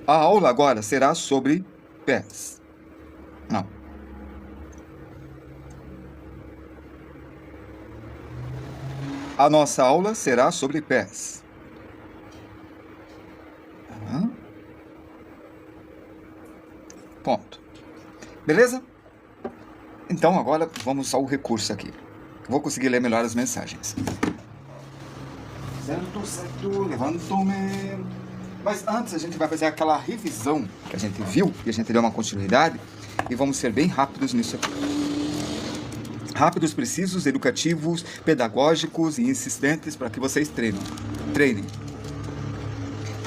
A aula agora será sobre pés. Não. A nossa aula será sobre pés. Ponto. Beleza? Então agora vamos ao recurso aqui. Vou conseguir ler melhor as mensagens. Certo, levantou-me. Mas antes a gente vai fazer aquela revisão que a gente viu, e a gente deu uma continuidade, e vamos ser bem rápidos nisso aqui. Rápidos, precisos, educativos, pedagógicos e insistentes para que vocês treinem.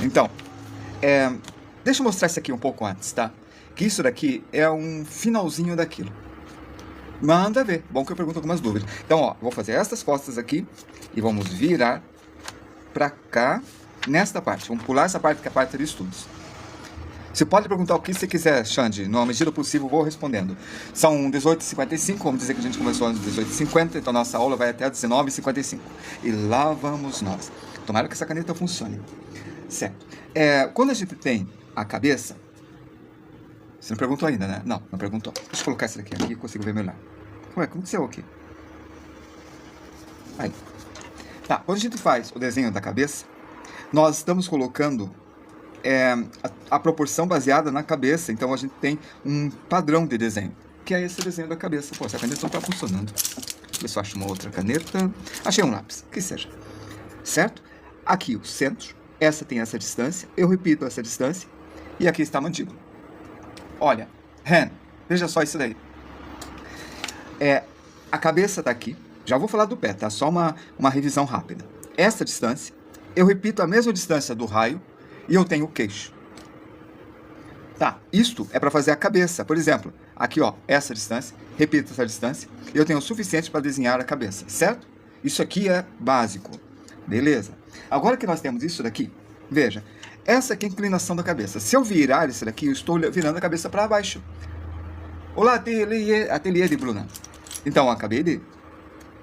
Então, deixa eu mostrar isso aqui um pouco antes, tá? Que isso daqui é um finalzinho daquilo. Manda ver. Bom que eu pergunto algumas dúvidas. Então, ó, vou fazer essas costas aqui e vamos virar para cá nesta parte. Vamos pular essa parte que é a parte de estudos. Você pode perguntar o que você quiser, Xande. Na medida possível, vou respondendo. São 18h55, vamos dizer que a gente começou às 18h50, então nossa aula vai até 19h55. E lá vamos nós. Tomara que essa caneta funcione. Certo. Quando a gente tem a cabeça... Você não perguntou ainda, né? Não perguntou. Deixa eu colocar isso aqui eu consigo ver melhor. Ué, como que saiu aqui? Aí. Tá, quando a gente faz o desenho da cabeça, nós estamos colocando a proporção baseada na cabeça. Então a gente tem um padrão de desenho, que é esse desenho da cabeça. Pô, essa caneta não está funcionando. Deixa eu ver se eu acho uma outra caneta. Achei um lápis, que seja. Certo? Aqui o centro, essa tem essa distância, eu repito essa distância, e aqui está a mandíbula. Olha, veja só isso daí. A cabeça está aqui. Já vou falar do pé, tá? Só uma revisão rápida. Essa distância, eu repito a mesma distância do raio e eu tenho o queixo. Tá, isto é para fazer a cabeça. Por exemplo, aqui ó, essa distância, repito essa distância, e eu tenho o suficiente para desenhar a cabeça, certo? Isso aqui é básico. Beleza. Agora que nós temos isso daqui, veja, essa aqui é a inclinação da cabeça. Se eu virar isso daqui, eu estou virando a cabeça para baixo. Olá, ateliê de Bruna. Então, eu acabei de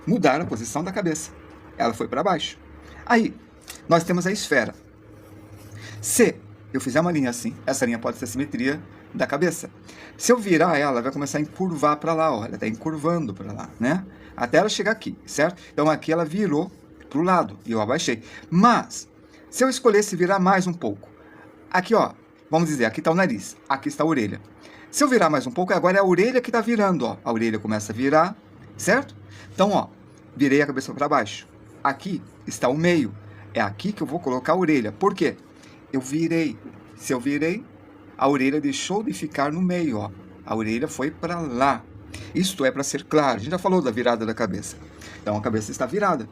mudar a posição da cabeça. Ela foi para baixo. Aí, nós temos a esfera. Se eu fizer uma linha assim, essa linha pode ser a simetria da cabeça. Se eu virar ela, vai começar a encurvar para lá, ó. Ela está encurvando para lá, né? Até ela chegar aqui, certo? Então, aqui ela virou para o lado e eu abaixei. Mas, se eu escolhesse virar mais um pouco, aqui, ó, vamos dizer, aqui está o nariz, aqui está a orelha. Se eu virar mais um pouco, agora é a orelha que está virando, ó. A orelha começa a virar, certo? Então, ó, virei a cabeça para baixo. Aqui está o meio. É aqui que eu vou colocar a orelha. Por quê? Eu virei. Se eu virei, a orelha deixou de ficar no meio, ó. A orelha foi para lá. Isto é para ser claro. A gente já falou da virada da cabeça. Então, a cabeça está virada.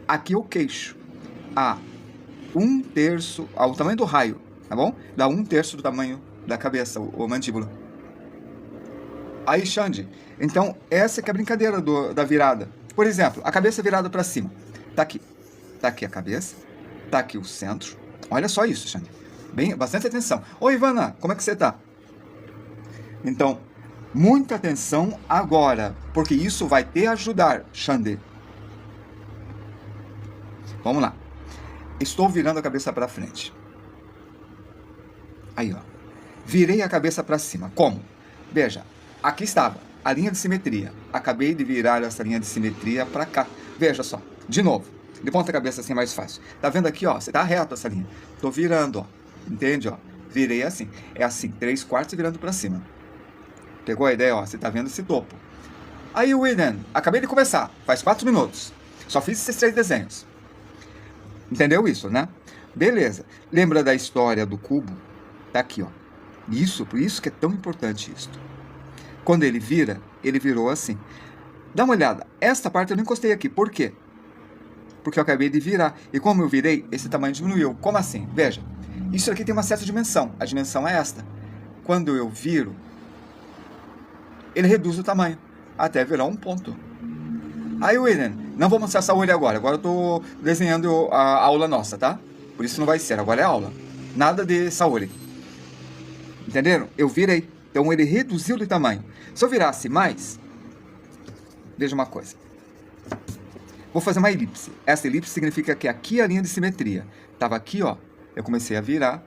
Aqui o queixo. A 1/3, ao tamanho do raio, tá bom? Dá 1/3 do tamanho da cabeça, o mandíbula. Aí, Xande, então essa que é a brincadeira da virada. Por exemplo, a cabeça virada para cima. Tá aqui. Tá aqui a cabeça. Tá aqui o centro. Olha só isso, Xande. Bastante atenção. Oi, Ivana, como é que você tá? Então, muita atenção agora, porque isso vai te ajudar, Xande. Vamos lá. Estou virando a cabeça para frente. Aí, ó. Virei a cabeça para cima. Como? Veja, aqui estava a linha de simetria. Acabei de virar essa linha de simetria para cá. Veja só. De novo. De ponta cabeça assim é mais fácil. Tá vendo aqui, ó? Você tá reto essa linha. Tô virando, ó. Entende, ó? Virei assim. É assim, 3/4 virando para cima. Pegou a ideia, ó? Você tá vendo esse topo. Aí, William, acabei de começar. Faz 4 minutos. Só fiz esses 3 desenhos. Entendeu isso, né? Beleza. Lembra da história do cubo? Tá aqui, ó. Por isso que é tão importante isso. Quando ele vira, ele virou assim. Dá uma olhada. Esta parte eu não encostei aqui. Por quê? Porque eu acabei de virar. E como eu virei, esse tamanho diminuiu. Como assim? Veja. Isso aqui tem uma certa dimensão. A dimensão é esta. Quando eu viro, ele reduz o tamanho. Até virar um ponto. Aí, William, não vou mostrar essa olho agora. Agora eu tô desenhando a aula nossa, tá? Por isso não vai ser. Agora é aula. Nada de Saori. Entenderam? Eu virei. Então ele reduziu de tamanho. Se eu virasse mais, veja uma coisa. Vou fazer uma elipse. Essa elipse significa que aqui é a linha de simetria. Estava aqui, ó. Eu comecei a virar,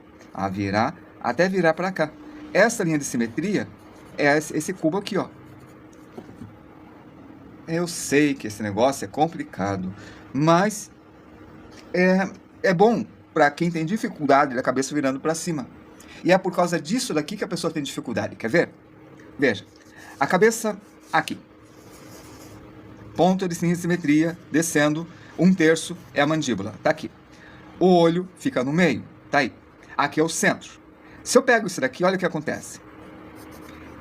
até virar para cá. Essa linha de simetria é esse cubo aqui, ó. Eu sei que esse negócio é complicado, mas é bom para quem tem dificuldade da cabeça virando para cima. E é por causa disso daqui que a pessoa tem dificuldade. Quer ver? Veja, a cabeça aqui. Ponto de simetria, descendo, 1/3 é a mandíbula, tá aqui. O olho fica no meio, tá aí. Aqui é o centro. Se eu pego isso daqui, olha o que acontece.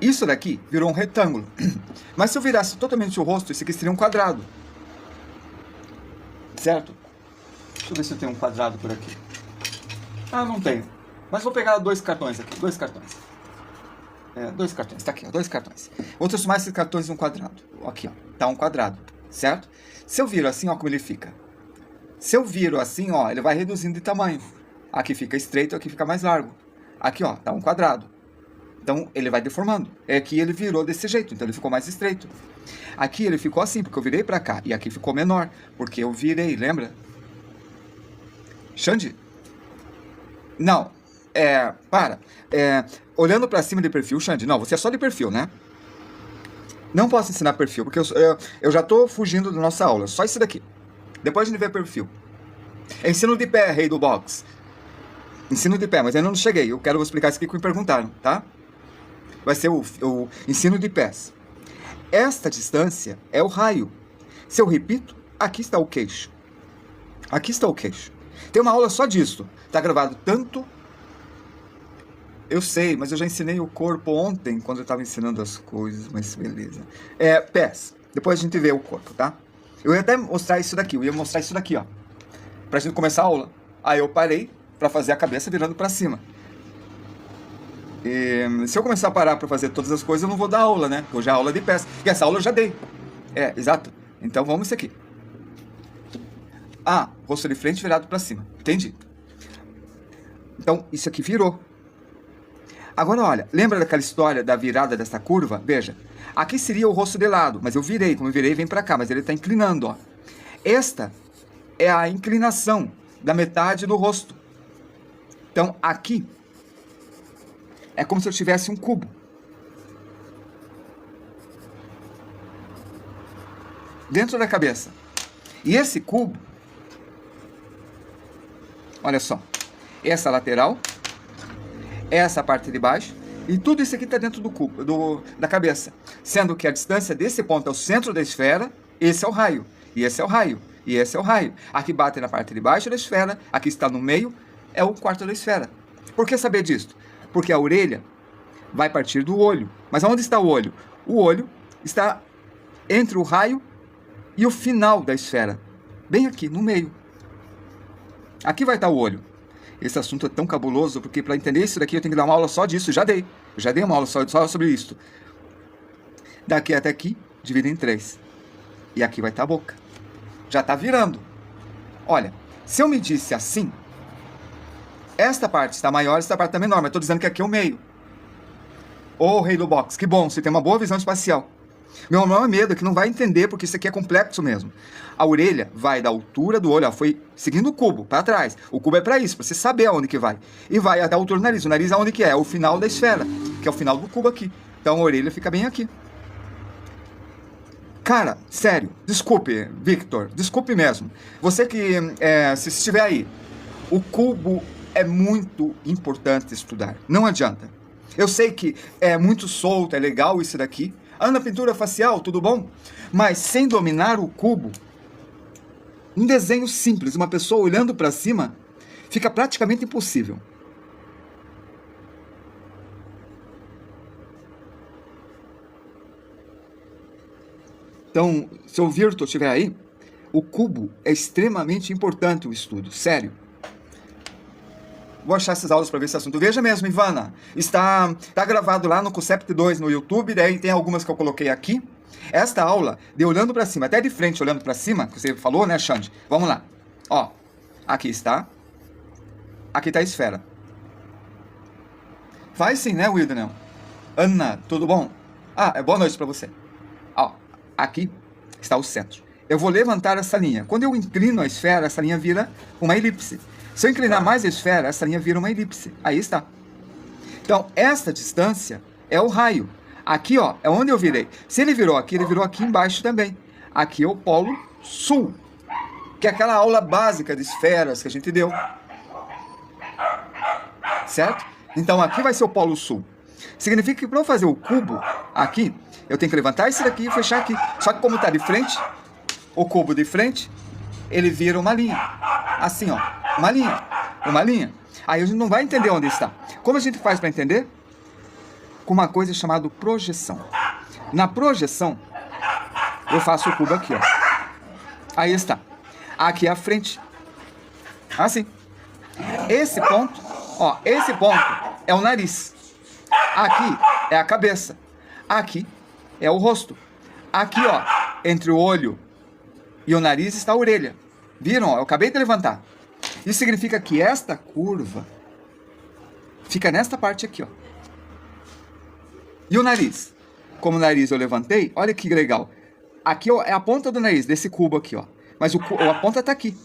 Isso daqui virou um retângulo. Mas se eu virasse totalmente o rosto, isso aqui seria um quadrado. Certo? Deixa eu ver se eu tenho um quadrado por aqui. Ah, não tenho. Mas vou pegar 2 cartões aqui, 2 cartões. 2 cartões, tá aqui, ó, 2 cartões. Vou transformar esses cartões em um quadrado. Aqui, ó, tá um quadrado, certo? Se eu viro assim, ó, como ele fica. Se eu viro assim, ó, ele vai reduzindo de tamanho. Aqui fica estreito, aqui fica mais largo. Aqui, ó, tá um quadrado. Então, ele vai deformando. Aqui ele virou desse jeito, então ele ficou mais estreito. Aqui ele ficou assim, porque eu virei pra cá. E aqui ficou menor, porque eu virei, lembra? Xande? Não. Olhando pra cima de perfil, Xande, não, você é só de perfil, né? Não posso ensinar perfil, porque eu já tô fugindo da nossa aula. Só isso daqui. Depois a gente vê perfil. Ensino de pé, rei do box. Ensino de pé, mas ainda não cheguei. Eu quero explicar isso aqui que me perguntaram, tá? Vai ser o ensino de pés. Esta distância é o raio. Se eu repito, aqui está o queixo. Aqui está o queixo. Tem uma aula só disso. Tá gravado tanto... Eu sei, mas eu já ensinei o corpo ontem, quando eu estava ensinando as coisas, mas beleza. Pés. Depois a gente vê o corpo, tá? Eu ia até mostrar isso daqui. Eu ia mostrar isso daqui, ó. Pra gente começar a aula. Aí eu parei pra fazer a cabeça virando pra cima. E se eu começar a parar pra fazer todas as coisas, eu não vou dar aula, né? Hoje é a aula de pés. E essa aula eu já dei. Exato. Então vamos isso aqui. Rosto de frente virado pra cima. Entendi. Então, isso aqui virou. Agora, olha, lembra daquela história da virada dessa curva? Veja, aqui seria o rosto de lado, mas eu virei. Como eu virei, vem pra cá, mas ele está inclinando, ó. Esta é a inclinação da metade do rosto. Então, aqui é como se eu tivesse um cubo. Dentro da cabeça. E esse cubo, olha só, essa lateral, essa parte de baixo, e tudo isso aqui está dentro do cubo, da cabeça. Sendo que a distância desse ponto ao centro da esfera, esse é o raio, e esse é o raio, e esse é o raio. Aqui bate na parte de baixo da esfera, aqui está no meio, é o quarto da esfera. Por que saber disso? Porque a orelha vai partir do olho. Mas onde está o olho? O olho está entre o raio e o final da esfera, bem aqui, no meio. Aqui vai estar o olho. Esse assunto é tão cabuloso, porque para entender isso daqui eu tenho que dar uma aula só disso. Já dei uma aula só sobre isso. Daqui até aqui, divide em 3. E aqui vai estar a boca. Já está virando. Olha, se eu medisse assim, esta parte está maior, esta parte está menor, mas estou dizendo que aqui é o meio. Ô, rei do box, que bom, você tem uma boa visão espacial. Meu maior medo é que não vai entender, porque isso aqui é complexo mesmo. A orelha vai da altura do olho, ó, foi seguindo o cubo, para trás. O cubo é para isso, para você saber aonde que vai. E vai até a altura do nariz. O nariz aonde que é? É o final da esfera, que é o final do cubo aqui. Então a orelha fica bem aqui. Cara, sério, desculpe, Victor, desculpe mesmo. Você que, se estiver aí, o cubo é muito importante estudar. Não adianta. Eu sei que é muito solto, é legal isso daqui. Ana, pintura facial, tudo bom? Mas sem dominar o cubo, um desenho simples, uma pessoa olhando para cima, fica praticamente impossível. Então, se o Virtual estiver aí, o cubo é extremamente importante o estudo, sério. Vou achar essas aulas para ver esse assunto. Veja mesmo, Ivana, está gravado lá no Concept 2 no YouTube, daí tem algumas que eu coloquei aqui. Esta aula de olhando para cima, até de frente olhando para cima, que você falou, né, Xande? Vamos lá. Ó, aqui está. Aqui está a esfera. Faz sim, né, Wilder? Ana, tudo bom? Boa noite para você. Ó, aqui está o centro. Eu vou levantar essa linha. Quando eu inclino a esfera, essa linha vira uma elipse. Se eu inclinar mais a esfera, essa linha vira uma elipse. Aí está. Então, esta distância é o raio. Aqui, ó, é onde eu virei. Se ele virou aqui embaixo também. Aqui é o polo sul, que é aquela aula básica de esferas que a gente deu. Certo? Então, aqui vai ser o polo sul. Significa que para eu fazer o cubo aqui, eu tenho que levantar esse daqui e fechar aqui. Só que como está de frente, o cubo de frente, ele vira uma linha. Assim, ó. Uma linha. Uma linha. Aí a gente não vai entender onde está. Como a gente faz para entender? Com uma coisa chamada projeção. Na projeção, eu faço o cubo aqui, ó. Aí está. Aqui é a frente. Assim. Esse ponto, ó, esse ponto é o nariz. Aqui é a cabeça. Aqui é o rosto. Aqui, ó, entre o olho e o nariz está a orelha. Viram? Ó, eu acabei de levantar. Isso significa que esta curva fica nesta parte aqui, ó. E o nariz? Como o nariz eu levantei, olha que legal. Aqui ó, é a ponta do nariz, desse cubo aqui, ó. Mas a ponta está aqui.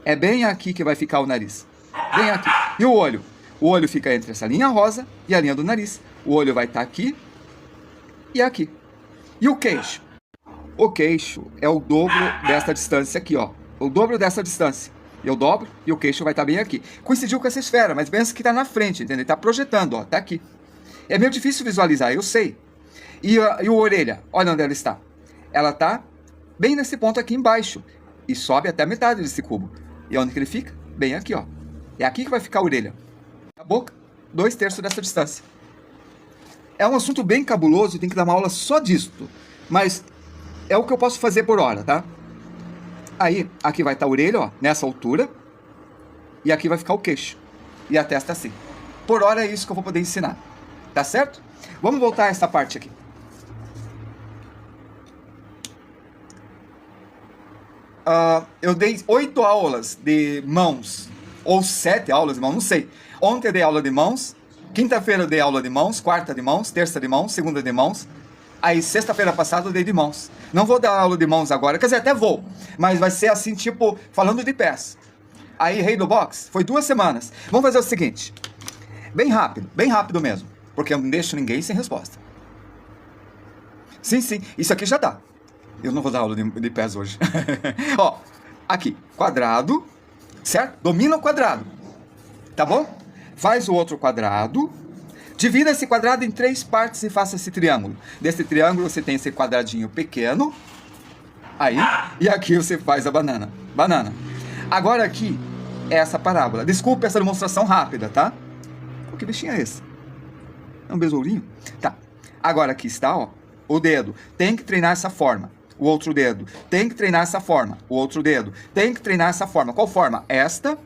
É bem aqui que vai ficar o nariz. Bem aqui. E o olho? O olho fica entre essa linha rosa e a linha do nariz. O olho vai estar aqui e aqui. E o queixo? O queixo é o dobro dessa distância aqui, ó. O dobro dessa distância. Eu dobro e o queixo vai estar bem aqui. Coincidiu com essa esfera, mas pensa que está na frente, entendeu? Está projetando, ó. Está aqui. É meio difícil visualizar, eu sei. E a orelha? Olha onde ela está. Ela está bem nesse ponto aqui embaixo. E sobe até a metade desse cubo. E onde que ele fica? Bem aqui, ó. É aqui que vai ficar a orelha. A boca, 2/3 dessa distância. É um assunto bem cabuloso e tem que dar uma aula só disto. Mas é o que eu posso fazer por hora, tá? Aí, aqui vai estar a orelha, ó, nessa altura. E aqui vai ficar o queixo. E a testa assim. Por hora é isso que eu vou poder ensinar. Tá certo? Vamos voltar a essa parte aqui. Eu dei 8 aulas de mãos, ou 7 aulas de mãos, não sei. Ontem eu dei aula de mãos, quinta-feira eu dei aula de mãos, quarta de mãos, terça de mãos, segunda de mãos. Aí sexta-feira passada eu dei de mãos. Não vou dar aula de mãos agora, quer dizer, até vou, mas vai ser assim, tipo, falando de pés. Aí, rei do box, foi 2 semanas. Vamos fazer o seguinte, bem rápido mesmo, porque eu não deixo ninguém sem resposta. Sim, isso aqui já dá. Eu não vou dar aula de pés hoje. Ó, aqui, quadrado, certo? Domina o quadrado, tá bom? Faz o outro quadrado, divida esse quadrado em 3 partes e faça esse triângulo. Desse triângulo você tem esse quadradinho pequeno, aí, e aqui você faz a banana. Agora aqui é essa parábola. Desculpa essa demonstração rápida, tá? Que bichinho é esse? É um besourinho? Tá. Agora aqui está, ó, o dedo. Tem que treinar essa forma. O outro dedo. Tem que treinar essa forma. O outro dedo. Tem que treinar essa forma. Qual forma? Esta,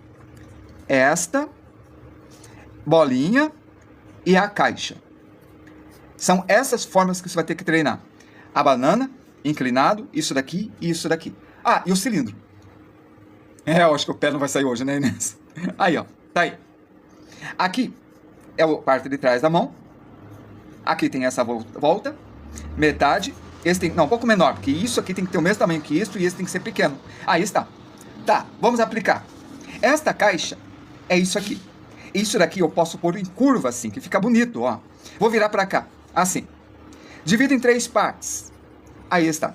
bolinha e a caixa. São essas formas que você vai ter que treinar. A banana, inclinado, isso daqui e isso daqui. Ah, e o cilindro. Eu acho que o pé não vai sair hoje, né, Inês? Aí, ó. Tá aí. Aqui é a parte de trás da mão. Aqui tem essa volta. Metade. Esse tem, não, um pouco menor, porque isso aqui tem que ter o mesmo tamanho que isso e esse tem que ser pequeno. Aí está. Tá, vamos aplicar. Esta caixa é isso aqui. Isso daqui eu posso pôr em curva assim, que fica bonito, ó. Vou virar para cá, assim. Divido em 3 partes. Aí está.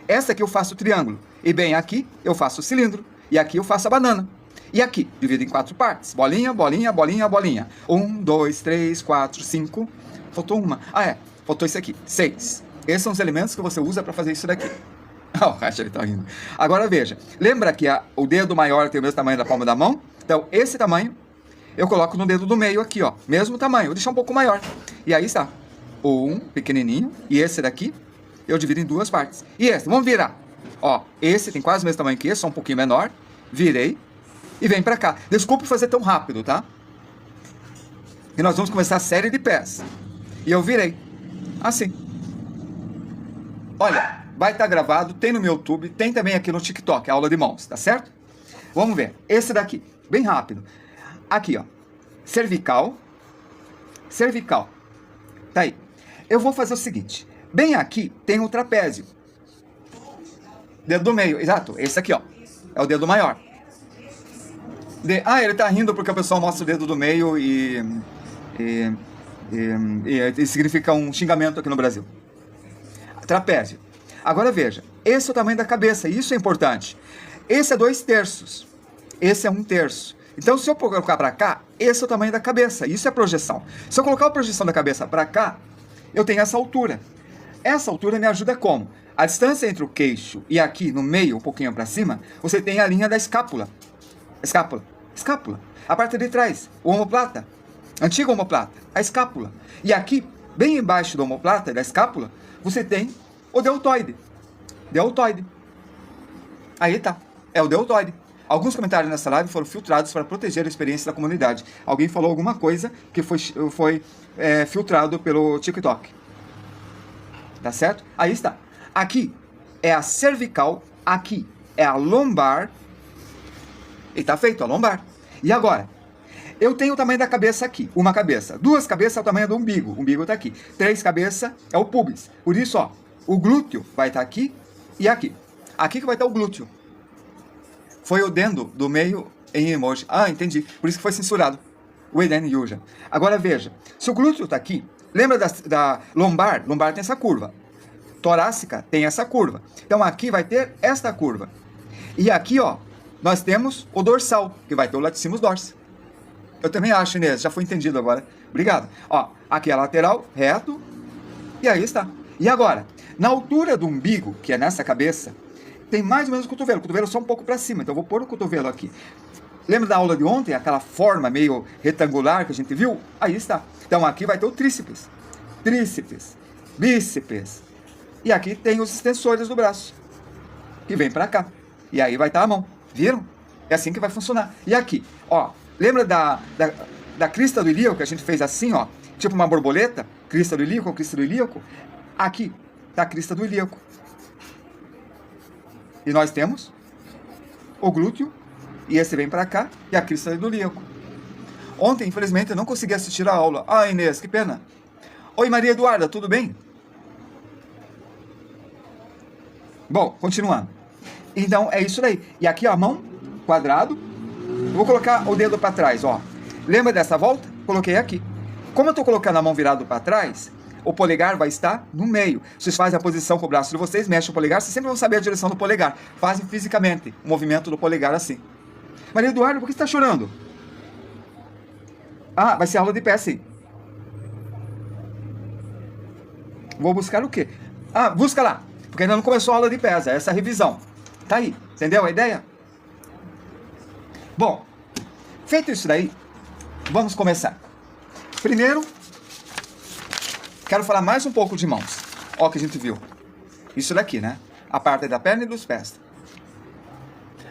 Essa aqui eu faço o triângulo. E bem aqui eu faço o cilindro. E aqui eu faço a banana. E aqui, divido em 4 partes. Bolinha, bolinha, bolinha, bolinha. 1, 2, 3, 4, 5. Faltou uma. Ah, é. Faltou esse aqui. 6. Esses são os elementos que você usa para fazer isso daqui. O Racha, ele tá rindo. Agora veja. Lembra que o dedo maior tem o mesmo tamanho da palma da mão? Então, esse tamanho eu coloco no dedo do meio aqui, ó. Mesmo tamanho. Vou deixar um pouco maior. E aí está. Um pequenininho. E esse daqui eu divido em 2 partes. E esse, vamos virar. Ó, esse tem quase o mesmo tamanho que esse, só um pouquinho menor. Virei. E vem pra cá. Desculpe fazer tão rápido, tá? E nós vamos começar a série de pés. E eu virei. Assim. Olha, vai estar gravado, tem no meu YouTube, tem também aqui no TikTok, a aula de mãos, tá certo? Vamos ver. Esse daqui, bem rápido. Aqui, ó. Cervical. Cervical. Tá aí. Eu vou fazer o seguinte. Bem aqui tem o trapézio. Dedo do meio, exato. Esse aqui, ó. É o dedo maior. Ele tá rindo porque o pessoal mostra o dedo do meio e E, e significa um xingamento aqui no Brasil. Trapézio. Agora veja, esse é o tamanho da cabeça, e isso é importante. Esse é 2/3, esse é 1/3. Então, se eu colocar para cá, esse é o tamanho da cabeça, isso é projeção. Se eu colocar a projeção da cabeça para cá, eu tenho essa altura. Essa altura me ajuda como? A distância entre o queixo e aqui no meio, um pouquinho para cima, você tem a linha da escápula. Escápula. A parte de trás, o omoplata. Antiga omoplata, a escápula. E aqui, bem embaixo da omoplata, da escápula, você tem o deltoide. Deltoide. Aí tá, é o deltoide. Alguns comentários nessa live foram filtrados para proteger a experiência da comunidade. Alguém falou alguma coisa que foi filtrado pelo TikTok. Tá certo? Aí está. Aqui é a cervical, aqui é a lombar. E tá feito a lombar. E agora? Eu tenho o tamanho da cabeça aqui. Uma cabeça. 2 cabeças é o tamanho do umbigo. O umbigo tá aqui. 3 cabeças é o pubis. Por isso, ó, o glúteo vai estar aqui e aqui. Aqui que vai estar o glúteo. Foi o dendo do meio em emoji. Ah, entendi. Por isso que foi censurado. O Eden Yuja. Agora veja. Se o glúteo tá aqui, lembra da lombar? Lombar tem essa curva. Torácica tem essa curva. Então aqui vai ter esta curva. E aqui, ó, nós temos o dorsal, que vai ter o latissimus dorsi. Eu também acho, Inês, já foi entendido agora. Obrigado. Ó, aqui é a lateral, reto, e aí está. E agora, na altura do umbigo, que é nessa cabeça, tem mais ou menos o cotovelo. O cotovelo só um pouco para cima, então eu vou pôr o cotovelo aqui. Lembra da aula de ontem, aquela forma meio retangular que a gente viu? Aí está. Então aqui vai ter o tríceps, bíceps. E aqui tem os extensores do braço, que vem para cá. E aí vai estar a mão. Viram? É assim que vai funcionar. E aqui, ó, lembra da crista do ilíaco que a gente fez assim, ó? Tipo uma borboleta, crista do ilíaco. Aqui tá a crista do ilíaco. E nós temos o glúteo, e esse vem para cá, e a crista do ilíaco. Ontem, infelizmente, eu não consegui assistir a aula. Ah, Inês, que pena. Oi, Maria Eduarda, tudo bem? Bom, continuando. Então, é isso daí. E aqui, ó, a mão, quadrado. Eu vou colocar o dedo para trás, ó. Lembra dessa volta? Coloquei aqui. Como eu estou colocando a mão virado para trás, o polegar vai estar no meio. Vocês fazem a posição com o braço de vocês, mexem o polegar, vocês sempre vão saber a direção do polegar. Fazem fisicamente o movimento do polegar assim. Maria Eduardo, por que você está chorando? Ah, vai ser aula de pé, sim. Vou buscar o quê? Ah, busca lá. Porque ainda não começou a aula de pés, é essa revisão. Tá aí, entendeu a ideia? Bom, feito isso daí, vamos começar. Primeiro, quero falar mais um pouco de mãos. Ó, que a gente viu. Isso daqui, né? A parte da perna e dos pés.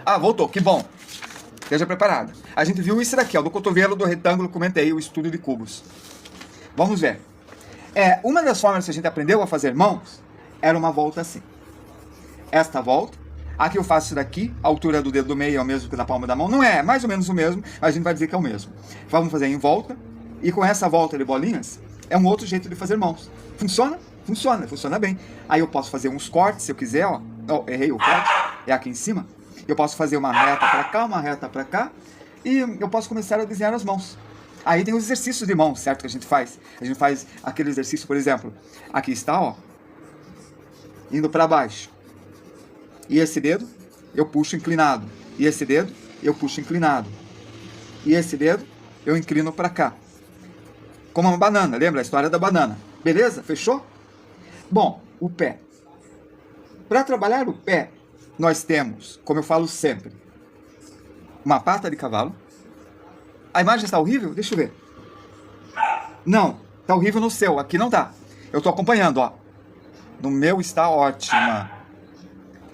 Ah, voltou, que bom. Esteja preparado. A gente viu isso daqui, ó, do cotovelo, do retângulo, comentei, o estudo de cubos. Vamos ver. Uma das formas que a gente aprendeu a fazer mãos era uma volta assim. Esta volta. Aqui eu faço isso daqui, a altura do dedo do meio é o mesmo que da palma da mão. Não é mais ou menos o mesmo, mas a gente vai dizer que é o mesmo. Vamos fazer em volta. E com essa volta de bolinhas, é um outro jeito de fazer mãos. Funciona? Funciona bem. Aí eu posso fazer uns cortes, se eu quiser, ó. Oh, errei o corte, é aqui em cima. Eu posso fazer uma reta para cá, uma reta para cá. E eu posso começar a desenhar as mãos. Aí tem os exercícios de mãos, certo? Que a gente faz. A gente faz aquele exercício, por exemplo. Aqui está, ó. Indo para baixo. E esse dedo, eu puxo inclinado. E esse dedo, eu puxo inclinado. E esse dedo, eu inclino para cá. Como uma banana, lembra a história da banana? Beleza? Fechou? Bom, o pé. Para trabalhar o pé, nós temos, como eu falo sempre, uma pata de cavalo. A imagem está horrível? Deixa eu ver. Não, está horrível no seu, aqui não tá. Eu estou acompanhando, ó. No meu está ótima.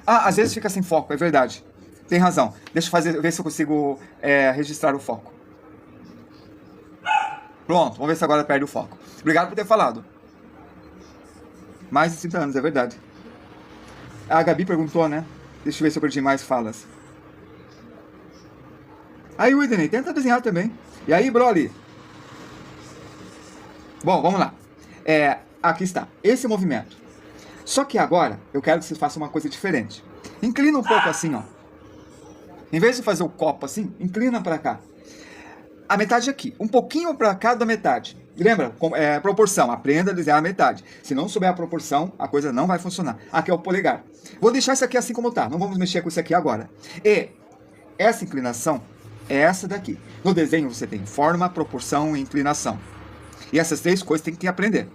Ah, às vezes fica sem foco, é verdade. Tem razão. Deixa eu ver se eu consigo registrar o foco. Pronto, vamos ver se agora perde o foco. Obrigado por ter falado. Mais de 30 anos, é verdade. A Gabi perguntou, né? Deixa eu ver se eu perdi mais falas. Aí, Whitney, tenta desenhar também. E aí, Broly? Bom, vamos lá. Aqui está. Esse movimento. Só que agora, eu quero que vocês façam uma coisa diferente. Inclina um pouco assim, ó. Em vez de fazer o copo assim, inclina para cá. a metade aqui, um pouquinho para cá da metade. Lembra? Proporção, aprenda a desenhar a metade. Se não souber a proporção, a coisa não vai funcionar. Aqui é o polegar. Vou deixar isso aqui assim como está, não vamos mexer com isso aqui agora. E essa inclinação é essa daqui. No desenho você tem forma, proporção e inclinação. E essas três coisas tem que aprender.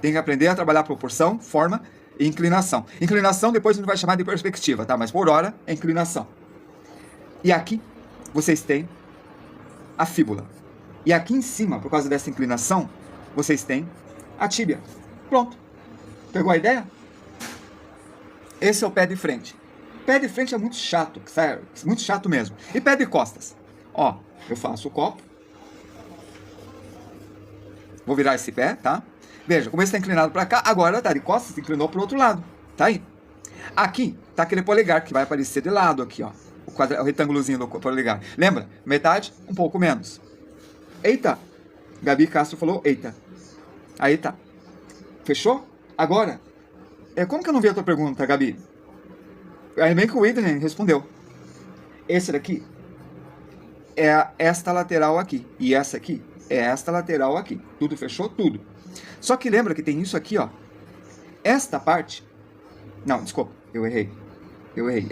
Tem que aprender a trabalhar proporção, forma e inclinação. Inclinação depois a gente vai chamar de perspectiva, tá? Mas por hora é inclinação. E aqui vocês têm a fíbula. E aqui em cima, por causa dessa inclinação, vocês têm a tíbia. Pronto. Pegou a ideia? Esse é o pé de frente. Pé de frente é muito chato, sério, muito chato mesmo. E pé de costas? Ó, eu faço o copo. Vou virar esse pé, tá? Veja, como ele está inclinado para cá, agora tá de costas, se inclinou para o outro lado. Tá aí. Aqui tá aquele polegar que vai aparecer de lado aqui, ó. O retângulozinho do polegar. Lembra? Metade, um pouco menos. Eita! Gabi Castro falou eita. Aí tá. Fechou? Agora, como que eu não vi a tua pergunta, Gabi? Aí bem que o Idner respondeu. Esse daqui é esta lateral aqui. E essa aqui é esta lateral aqui. Tudo fechou? Tudo. Só que lembra que tem isso aqui, ó. Esta parte... Não, desculpa. Eu errei.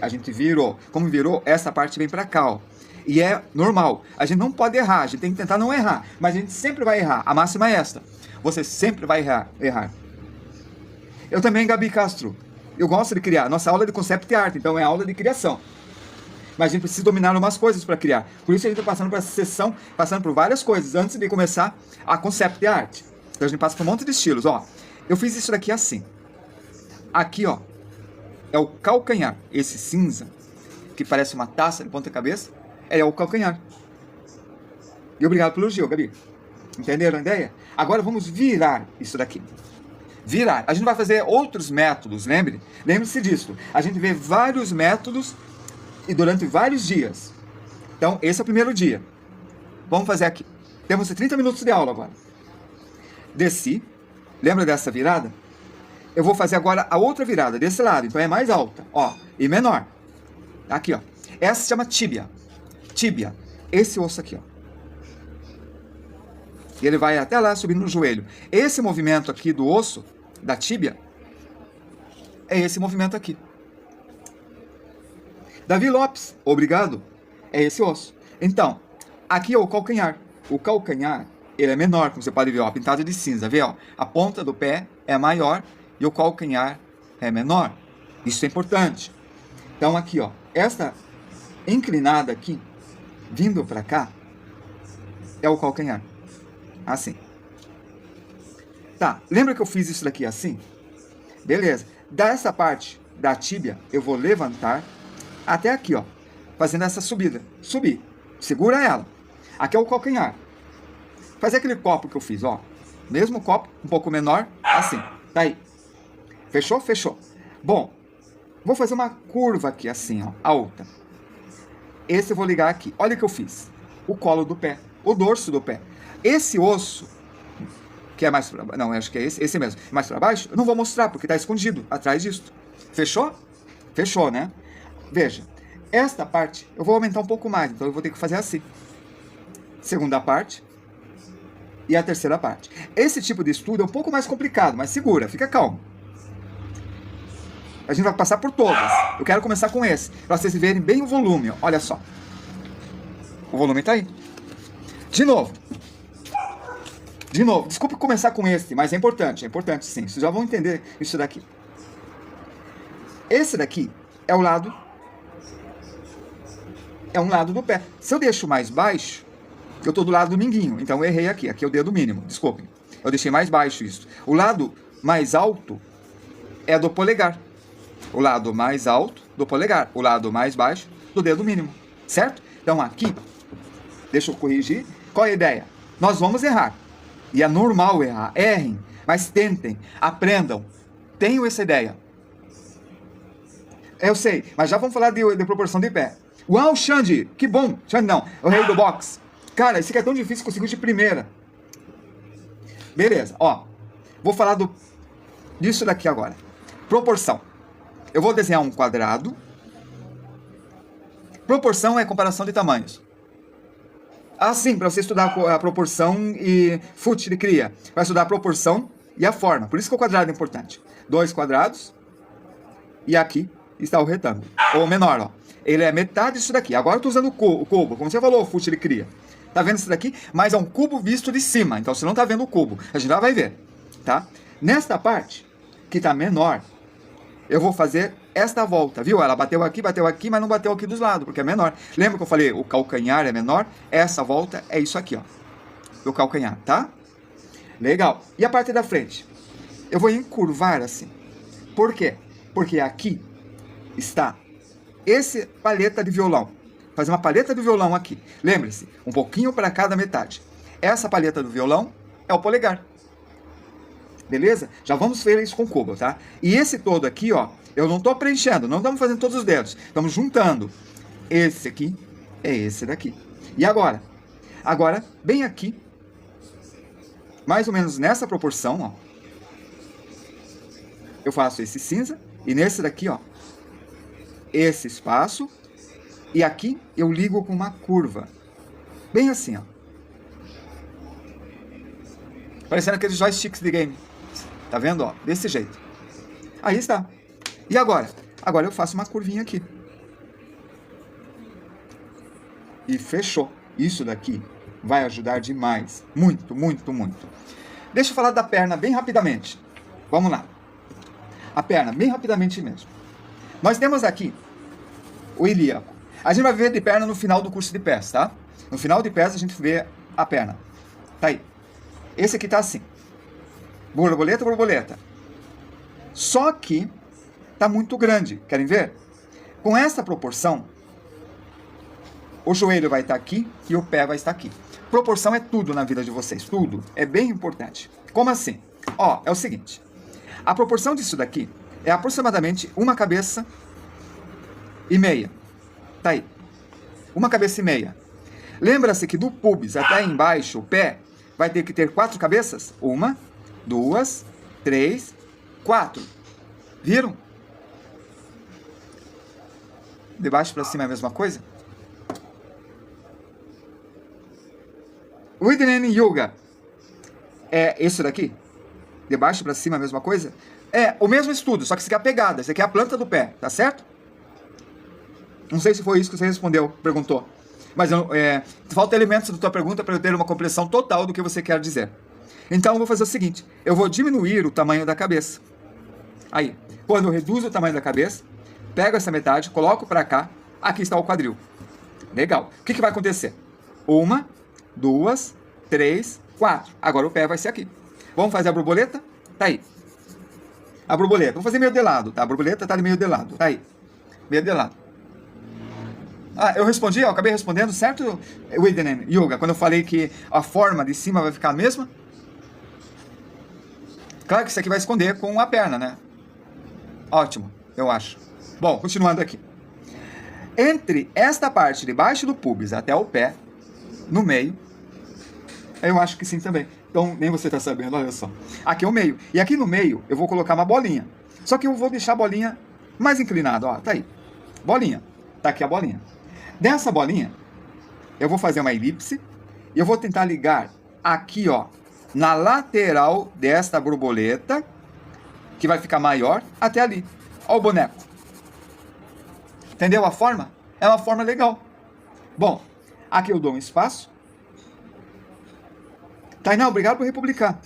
A gente virou. Como virou, essa parte vem pra cá, ó. E é normal. A gente não pode errar. A gente tem que tentar não errar. Mas a gente sempre vai errar. A máxima é esta. Você sempre vai errar. Eu também, Gabi Castro. Eu gosto de criar. Nossa aula é de concept art, então é aula de criação. Mas a gente precisa dominar umas coisas para criar. Por isso a gente está passando por essa sessão, passando por várias coisas, antes de começar a concept art. Então a gente passa por um monte de estilos. Ó, eu fiz isso daqui assim. Aqui, ó, é o calcanhar. Esse cinza, que parece uma taça de ponta cabeça, é o calcanhar. E obrigado pelo elogio, Gabi. Entenderam a ideia? Agora vamos virar isso daqui. Virar. A gente vai fazer outros métodos, lembre? Lembre-se disso. A gente vê vários métodos e durante vários dias. Então, esse é o primeiro dia. Vamos fazer aqui. Temos 30 minutos de aula agora. Desci. Lembra dessa virada? Eu vou fazer agora a outra virada, desse lado. Então, é mais alta, ó, e menor. Aqui, ó. Essa se chama tíbia. Tíbia. Esse osso aqui, ó. E ele vai até lá, subindo no joelho. Esse movimento aqui do osso, da tíbia, é esse movimento aqui. Davi Lopes, obrigado. É esse osso. Então, aqui é o calcanhar. O calcanhar, ele é menor, como você pode ver, ó, pintado de cinza. Vê, ó, a ponta do pé é maior e o calcanhar é menor. Isso é importante. Então, aqui, ó, esta inclinada aqui, vindo para cá, é o calcanhar. Assim. Tá, lembra que eu fiz isso daqui assim? Beleza. Dessa parte da tíbia, eu vou levantar até aqui, ó. Fazendo essa subida. Subir. Segura ela. Aqui é o calcanhar. Fazer aquele copo que eu fiz, ó. Mesmo copo, um pouco menor, assim. Tá aí. Fechou? Fechou. Bom, vou fazer uma curva aqui, assim, ó. Alta. Esse eu vou ligar aqui. Olha o que eu fiz. O colo do pé. O dorso do pé. Esse osso, que é mais para baixo, não, acho que é esse mesmo, mais para baixo, eu não vou mostrar, porque está escondido atrás disso. Fechou? Fechou, né? Veja, esta parte eu vou aumentar um pouco mais, então eu vou ter que fazer assim. Segunda parte e a terceira parte. Esse tipo de estudo é um pouco mais complicado, mas segura, fica calmo. A gente vai passar por todas. Eu quero começar com esse, para vocês verem bem o volume, ó. Olha só. O volume está aí. De novo, desculpe começar com esse, mas é importante sim, vocês já vão entender isso daqui. Esse daqui é um lado do pé. Se eu deixo mais baixo, eu estou do lado do minguinho, então eu errei aqui é o dedo mínimo, desculpem. Eu deixei mais baixo isso. O lado mais alto é do polegar. O lado mais alto do polegar. O lado mais baixo do dedo mínimo, certo? Então aqui, deixa eu corrigir. Qual é a ideia? Nós vamos errar. E é normal errar. Errem, mas tentem, aprendam. Tenham essa ideia. Eu sei, mas já vamos falar de proporção de pé. Uau, Xande, que bom. Xande não, o rei do box. Cara, esse aqui é tão difícil que eu consigo de primeira. Beleza, ó. Vou falar disso daqui agora. Proporção. Eu vou desenhar um quadrado. Proporção é comparação de tamanhos. Ah, sim, para você estudar a proporção e fut de cria. Vai estudar a proporção e a forma. Por isso que o quadrado é importante. 2 quadrados. E aqui está o retângulo. Ou menor, ó. Ele é metade disso daqui. Agora eu estou usando o cubo. Como você falou, o fut de cria. Tá vendo isso daqui? Mas é um cubo visto de cima. Então você não está vendo o cubo. A gente já vai ver. Tá? Nesta parte, que está menor, eu vou fazer esta volta, viu? Ela bateu aqui, mas não bateu aqui dos lados, porque é menor. Lembra que eu falei, o calcanhar é menor? Essa volta é isso aqui, ó. Do calcanhar, tá? Legal. E a parte da frente? Eu vou encurvar assim. Por quê? Porque aqui está esse palheta de violão. Fazer uma palheta de violão aqui. Lembre-se, um pouquinho para cada metade. Essa palheta do violão é o polegar. Beleza? Já vamos ver isso com o cubo, tá? E esse todo aqui, ó, eu não estou preenchendo, não estamos fazendo todos os dedos. Estamos juntando. Esse aqui é esse daqui. E agora? Agora, bem aqui, mais ou menos nessa proporção, ó, eu faço esse cinza, e nesse daqui, ó, esse espaço, e aqui eu ligo com uma curva. Bem assim, ó. Parecendo aqueles joysticks de game. Tá vendo, ó? Desse jeito. Aí está. E agora? Agora eu faço uma curvinha aqui. E fechou. Isso daqui vai ajudar demais. Muito, muito, muito. Deixa eu falar da perna bem rapidamente. Vamos lá. A perna, bem rapidamente mesmo. Nós temos aqui o ilíaco. A gente vai ver de perna no final do curso de pés, tá? No final de pés a gente vê a perna. Tá aí. Esse aqui tá assim. Borboleta, borboleta. Só que tá muito grande. Querem ver? Com essa proporção, o joelho vai estar aqui e o pé vai estar aqui. Proporção é tudo na vida de vocês. Tudo. É bem importante. Como assim? Ó, é o seguinte. A proporção disso daqui é aproximadamente uma cabeça e meia. Tá aí. Uma cabeça e meia. Lembra-se que do pubis até embaixo, o pé, vai ter que ter 4 cabeças? 1, 2, 3, 4. Viram? De baixo para cima é a mesma coisa? O Idenen Yoga é isso daqui? De baixo para cima é a mesma coisa? É o mesmo estudo, só que isso aqui é a pegada, isso aqui é a planta do pé, tá certo? Não sei se foi isso que você respondeu, perguntou. Mas falta elementos da tua pergunta para eu ter uma compreensão total do que você quer dizer. Então eu vou fazer o seguinte, eu vou diminuir o tamanho da cabeça. Aí, quando eu reduzo o tamanho da cabeça, pego essa metade, coloco para cá, aqui está o quadril. Legal. O que vai acontecer? 1, 2, 3, 4. Agora o pé vai ser aqui. Vamos fazer a borboleta? Tá aí. A borboleta. Vamos fazer meio de lado, tá? A borboleta tá de meio de lado. Tá aí. Meio de lado. Ah, eu respondi, eu acabei respondendo, certo, Widenen Yoga, quando eu falei que a forma de cima vai ficar a mesma? Claro que isso aqui vai esconder com a perna, né? Ótimo, eu acho. Bom, continuando aqui. Entre esta parte de baixo do pubis até o pé, no meio, eu acho que sim também. Então, nem você está sabendo, olha só. Aqui é o meio. E aqui no meio, eu vou colocar uma bolinha. Só que eu vou deixar a bolinha mais inclinada, ó, tá aí. Bolinha. Tá aqui a bolinha. Dessa bolinha, eu vou fazer uma elipse e eu vou tentar ligar aqui, ó, na lateral desta borboleta, que vai ficar maior, até ali. Ó o boneco. Entendeu a forma? É uma forma legal. Bom, aqui eu dou um espaço. Tainá, obrigado por republicar.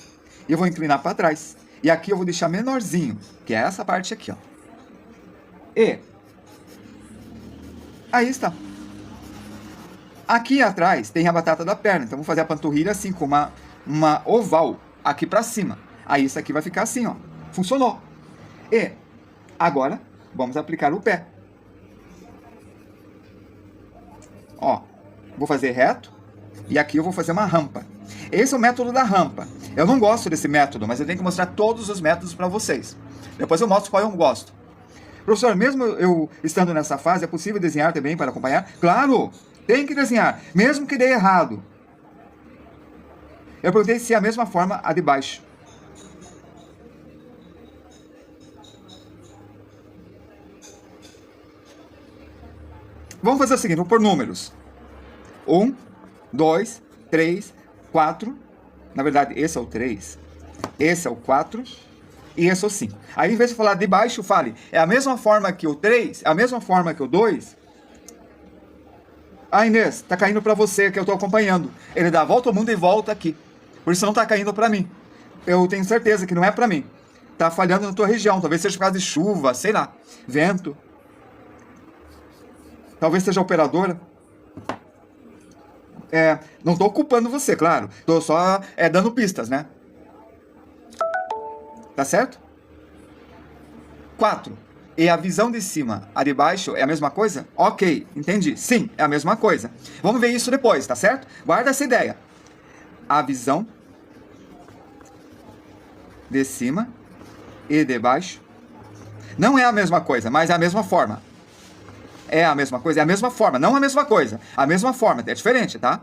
E eu vou inclinar para trás. E aqui eu vou deixar menorzinho, que é essa parte aqui, ó. E aí está. Aqui atrás tem a batata da perna. Então, vou fazer a panturrilha assim, com uma oval aqui para cima. Aí, isso aqui vai ficar assim, ó. Funcionou. E agora, vamos aplicar o pé. Ó, vou fazer reto. E aqui eu vou fazer uma rampa. Esse é o método da rampa. Eu não gosto desse método, mas eu tenho que mostrar todos os métodos para vocês. Depois eu mostro qual eu gosto. Professor, mesmo eu estando nessa fase, é possível desenhar também para acompanhar? Claro! Tem que desenhar, mesmo que dê errado. Eu perguntei se é a mesma forma a de baixo. Vamos fazer o seguinte, vou pôr números. 1, 2, 3, 4. Na verdade, esse é o 3. Esse é o 4. E esse é o 5. Aí, em vez de falar de baixo, fale, é a mesma forma que o 3, é a mesma forma que o 2. Ah, Inês, tá caindo para você, que eu tô acompanhando. Ele dá a volta ao mundo e volta aqui. Por isso não tá caindo para mim. Eu tenho certeza que não é para mim. Tá falhando na tua região. Talvez seja por causa de chuva, sei lá, vento. Talvez seja operadora. Não tô culpando você, claro. Tô só dando pistas, né? Tá certo? 4. E a visão de cima, a de baixo, é a mesma coisa? Ok, entendi. Sim, é a mesma coisa. Vamos ver isso depois, tá certo? Guarda essa ideia. A visão de cima e de baixo não é a mesma coisa, mas é a mesma forma. É a mesma coisa, é a mesma forma, não a mesma coisa. A mesma forma, é diferente, tá?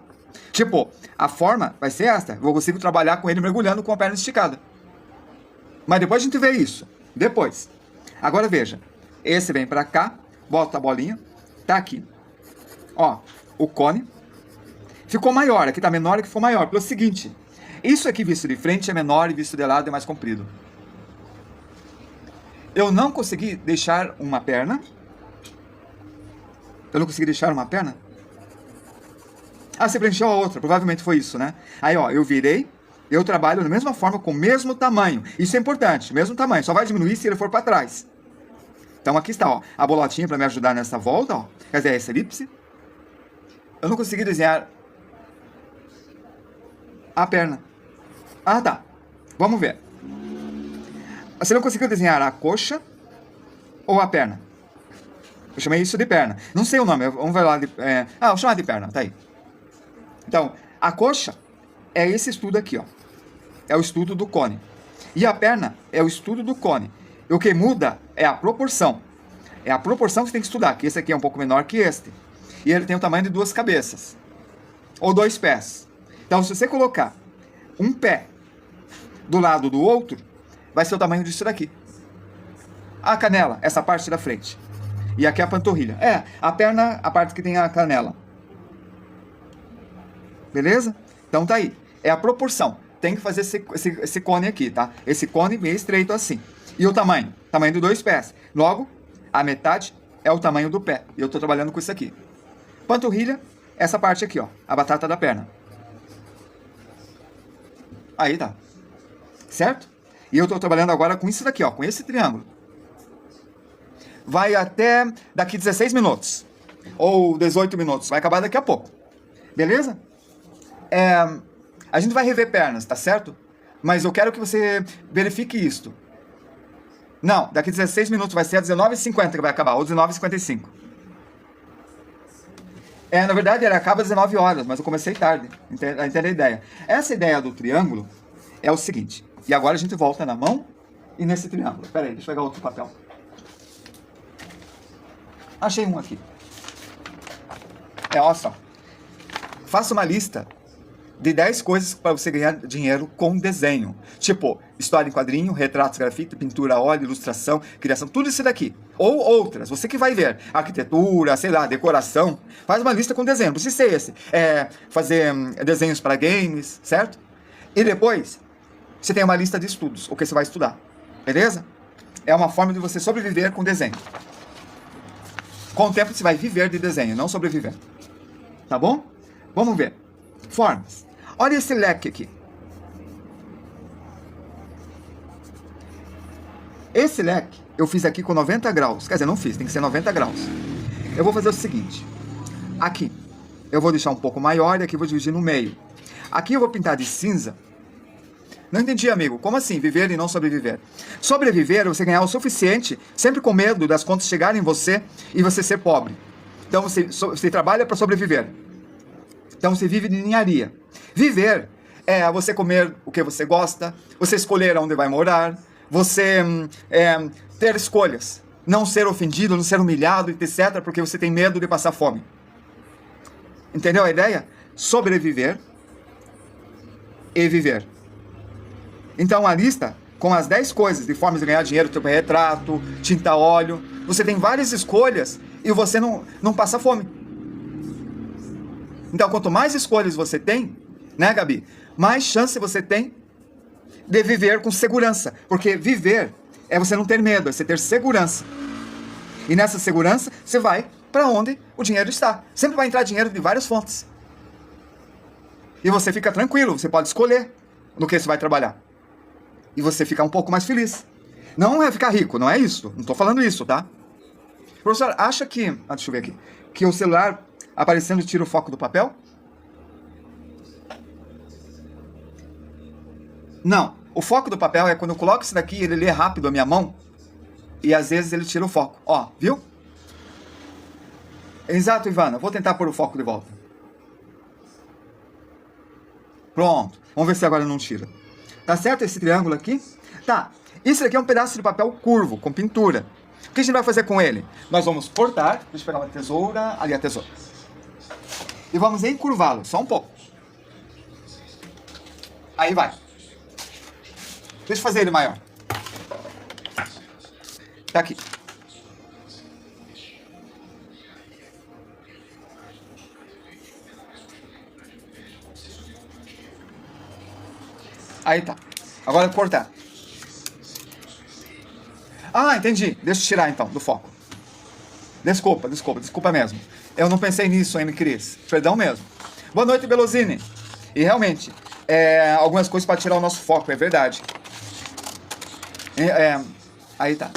Tipo, a forma vai ser esta. Eu consigo trabalhar com ele mergulhando com a perna esticada. Mas depois a gente vê isso. Depois. Agora veja. Esse vem pra cá, bota a bolinha, tá aqui. Ó, o cone. Ficou maior, aqui tá menor, aqui ficou maior. Pelo seguinte, isso aqui visto de frente é menor e visto de lado é mais comprido. Eu não consegui deixar uma perna. Eu não consegui deixar uma perna? Ah, você preencheu a outra, provavelmente foi isso, né? Aí, ó, eu virei, eu trabalho da mesma forma, com o mesmo tamanho. Isso é importante, mesmo tamanho, só vai diminuir se ele for para trás. Então aqui está, ó, a bolotinha para me ajudar nessa volta, ó. Quer dizer, essa elipse. Eu não consegui desenhar a perna. Ah, tá. Vamos ver. Você não conseguiu desenhar a coxa ou a perna? Eu chamei isso de perna. Não sei o nome, vamos ver lá. vou chamar de perna, tá aí. Então, a coxa é esse estudo aqui, ó. É o estudo do cone. E a perna é o estudo do cone. E o que muda é a proporção. É a proporção que você tem que estudar, que esse aqui é um pouco menor que este. E ele tem o tamanho de 2 cabeças. Ou 2 pés. Então, se você colocar um pé do lado do outro, vai ser o tamanho disso daqui. A canela, essa parte da frente. E aqui é a panturrilha. A perna, a parte que tem a canela. Beleza? Então tá aí. É a proporção. Tem que fazer esse cone aqui, tá? Esse cone bem estreito assim. E o tamanho? Tamanho de 2 pés. Logo, a metade é o tamanho do pé. E eu tô trabalhando com isso aqui. Panturrilha, essa parte aqui, ó. A batata da perna. Aí tá. Certo? E eu tô trabalhando agora com isso daqui, ó. Com esse triângulo. Vai até daqui 16 minutos. Ou 18 minutos. Vai acabar daqui a pouco. Beleza? A gente vai rever pernas, tá certo? Mas eu quero que você verifique isto. Não, daqui 16 minutos vai ser às 19h50 que vai acabar, ou 19h55. Na verdade, ele acaba às 19 horas, mas eu comecei tarde. Entende a ideia? Essa ideia do triângulo é o seguinte. E agora a gente volta na mão e nesse triângulo. Espera aí, deixa eu pegar outro papel. Achei um aqui. Olha só. Faça uma lista de 10 coisas para você ganhar dinheiro com desenho. Tipo, história em quadrinho, retratos, grafite, pintura a óleo, ilustração, criação, tudo isso daqui. Ou outras, você que vai ver. Arquitetura, sei lá, decoração. Faz uma lista com desenho, não precisa ser esse. Fazer desenhos para games, certo? E depois, você tem uma lista de estudos, o que você vai estudar. Beleza? É uma forma de você sobreviver com desenho. Com o tempo você vai viver de desenho, não sobreviver. Tá bom? Vamos ver. Formas. Olha esse leque aqui. Esse leque eu fiz aqui com 90 graus. Quer dizer, não fiz, tem que ser 90 graus. Eu vou fazer o seguinte. Aqui eu vou deixar um pouco maior e aqui eu vou dividir no meio. Aqui eu vou pintar de cinza. Não entendi, amigo. Como assim? Viver e não sobreviver? Sobreviver é você ganhar o suficiente, sempre com medo das contas chegarem em você e você ser pobre. Então você trabalha para sobreviver. Então você vive de ninharia. Viver é você comer o que você gosta, você escolher onde vai morar, você ter escolhas. Não ser ofendido, não ser humilhado, etc., porque você tem medo de passar fome. Entendeu a ideia? Sobreviver e viver. Então a lista com as 10 coisas de formas de ganhar dinheiro, tipo retrato, tinta a óleo, você tem várias escolhas e você não passa fome. Então, quanto mais escolhas você tem, né, Gabi? Mais chance você tem de viver com segurança. Porque viver é você não ter medo, é você ter segurança. E nessa segurança, você vai para onde o dinheiro está. Sempre vai entrar dinheiro de várias fontes. E você fica tranquilo, você pode escolher no que você vai trabalhar. E você fica um pouco mais feliz. Não é ficar rico, não é isso. Não estou falando isso, tá? Professor, acha que... deixa eu ver aqui. Que o celular aparecendo tira o foco do papel? Não. O foco do papel é quando eu coloco isso daqui, ele lê rápido a minha mão. E às vezes ele tira o foco. Ó, viu? Exato, Ivana. Vou tentar pôr o foco de volta. Pronto. Vamos ver se agora não tira. Tá certo esse triângulo aqui? Tá. Isso aqui é um pedaço de papel curvo, com pintura. O que a gente vai fazer com ele? Nós vamos cortar. Deixa eu pegar uma tesoura. Ali a tesoura. E vamos encurvá-lo. Só um pouco. Aí vai. Deixa eu fazer ele maior. Tá aqui. Aí tá. Agora cortar. Ah, entendi. Deixa eu tirar então do foco. Desculpa mesmo. Eu não pensei nisso, hein, Cris? Perdão mesmo. Boa noite, Belosini. E realmente, algumas coisas para tirar o nosso foco, é verdade. Aí tá.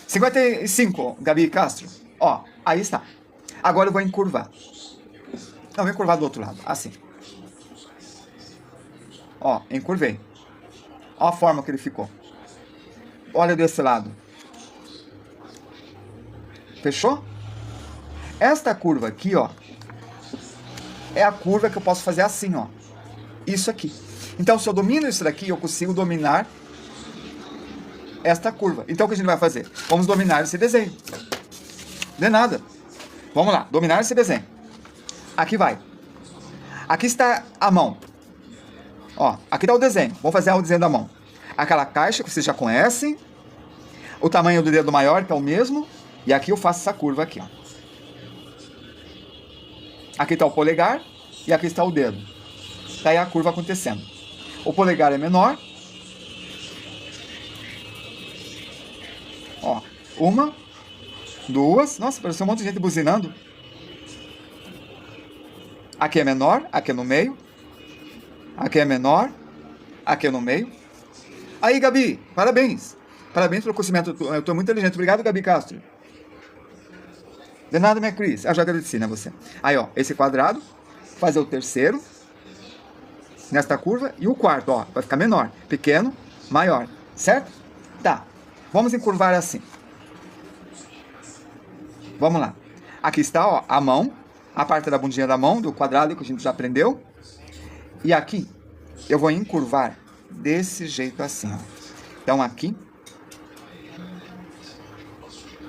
55, Gabi Castro. Ó, aí está. Agora eu vou encurvar. Não, vou encurvar do outro lado, assim. Ó, encurvei. Ó a forma que ele ficou. Olha desse lado. Fechou? Esta curva aqui, ó, é a curva que eu posso fazer assim, ó. Isso aqui. Então, se eu domino isso daqui, eu consigo dominar esta curva. Então, o que a gente vai fazer? Vamos dominar esse desenho. De nada. Vamos lá, dominar esse desenho. Aqui vai. Aqui está a mão. Ó, aqui está o desenho. Vamos fazer o desenho da mão. Aquela caixa que vocês já conhecem. O tamanho do dedo maior, que é o mesmo. E aqui eu faço essa curva aqui, ó. Aqui está o polegar e aqui está o dedo. Está aí a curva acontecendo. O polegar é menor. Ó, uma, duas. Nossa, pareceu um monte de gente buzinando. Aqui é menor, aqui é no meio. Aqui é menor, aqui é no meio. Aí, Gabi, parabéns. Parabéns pelo conhecimento. Eu estou muito inteligente. Obrigado, Gabi Castro. De nada, minha Cris. Eu já agradeci, né, você. Aí, ó, esse quadrado. Fazer o terceiro. Nesta curva. E o quarto, ó, vai ficar menor. Pequeno, maior. Certo? Tá. Vamos encurvar assim. Vamos lá. Aqui está, ó, a mão. A parte da bundinha da mão, do quadrado que a gente já aprendeu. E aqui, eu vou encurvar desse jeito assim, ó. Então, aqui.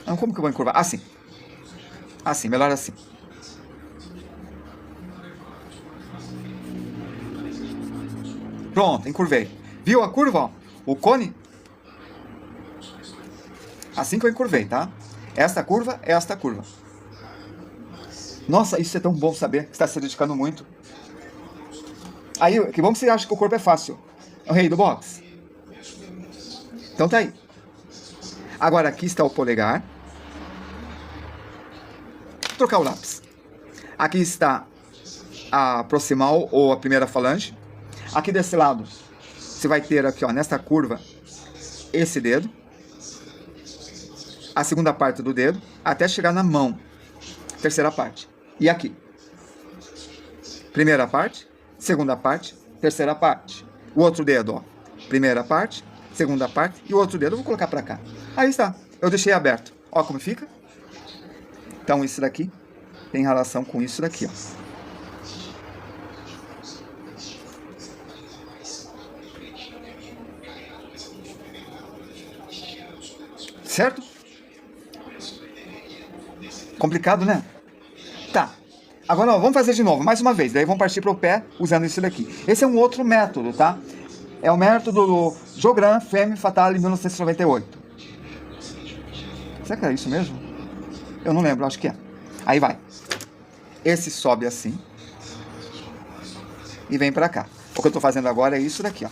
Não, como que eu vou encurvar? Assim. Assim, melhor assim. Pronto, encurvei. Viu a curva, ó? O cone? Assim que eu encurvei, tá? Esta curva é esta curva. Nossa, isso é tão bom saber. Você está se dedicando muito. Aí, que bom que você acha que o corpo é fácil. É o rei do boxe. Então tá aí. Agora aqui está o polegar. Vou trocar o lápis. Aqui está a proximal ou a primeira falange. Aqui desse lado, você vai ter aqui, ó, nesta curva, esse dedo. A segunda parte do dedo, até chegar na mão. Terceira parte. E aqui. Primeira parte, segunda parte, terceira parte. O outro dedo, ó. Primeira parte, segunda parte e o outro dedo eu vou colocar pra cá. Aí está. Eu deixei aberto. Ó como fica. Então isso daqui tem relação com isso daqui, ó. Certo? Complicado, né? Tá. Agora, ó, vamos fazer de novo, mais uma vez. Daí vamos partir para o pé usando isso daqui. Esse é um outro método, tá? É o método do Jogran Femme Fatale, 1998. Será que é isso mesmo? Eu não lembro, acho que é. Aí vai. Esse sobe assim. e vem para cá. O que eu estou fazendo agora é isso daqui, ó.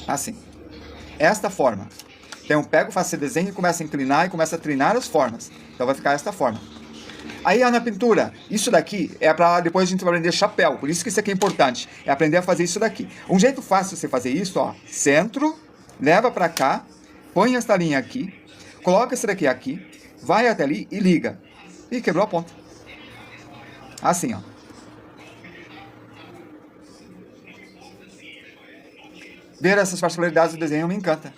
Assim. Esta forma. Então eu pego, faço esse desenho e começo a inclinar e começo a treinar as formas. Então vai ficar esta forma. Aí na pintura, isso daqui é para depois a gente vai aprender chapéu. Por isso que isso aqui é importante. É aprender a fazer isso daqui. Um jeito fácil de você fazer isso, ó. Centro, leva para cá, põe esta linha aqui, coloca esse daqui aqui, vai até ali e liga. E quebrou a ponta. Assim, ó. Ver essas particularidades do desenho me encanta.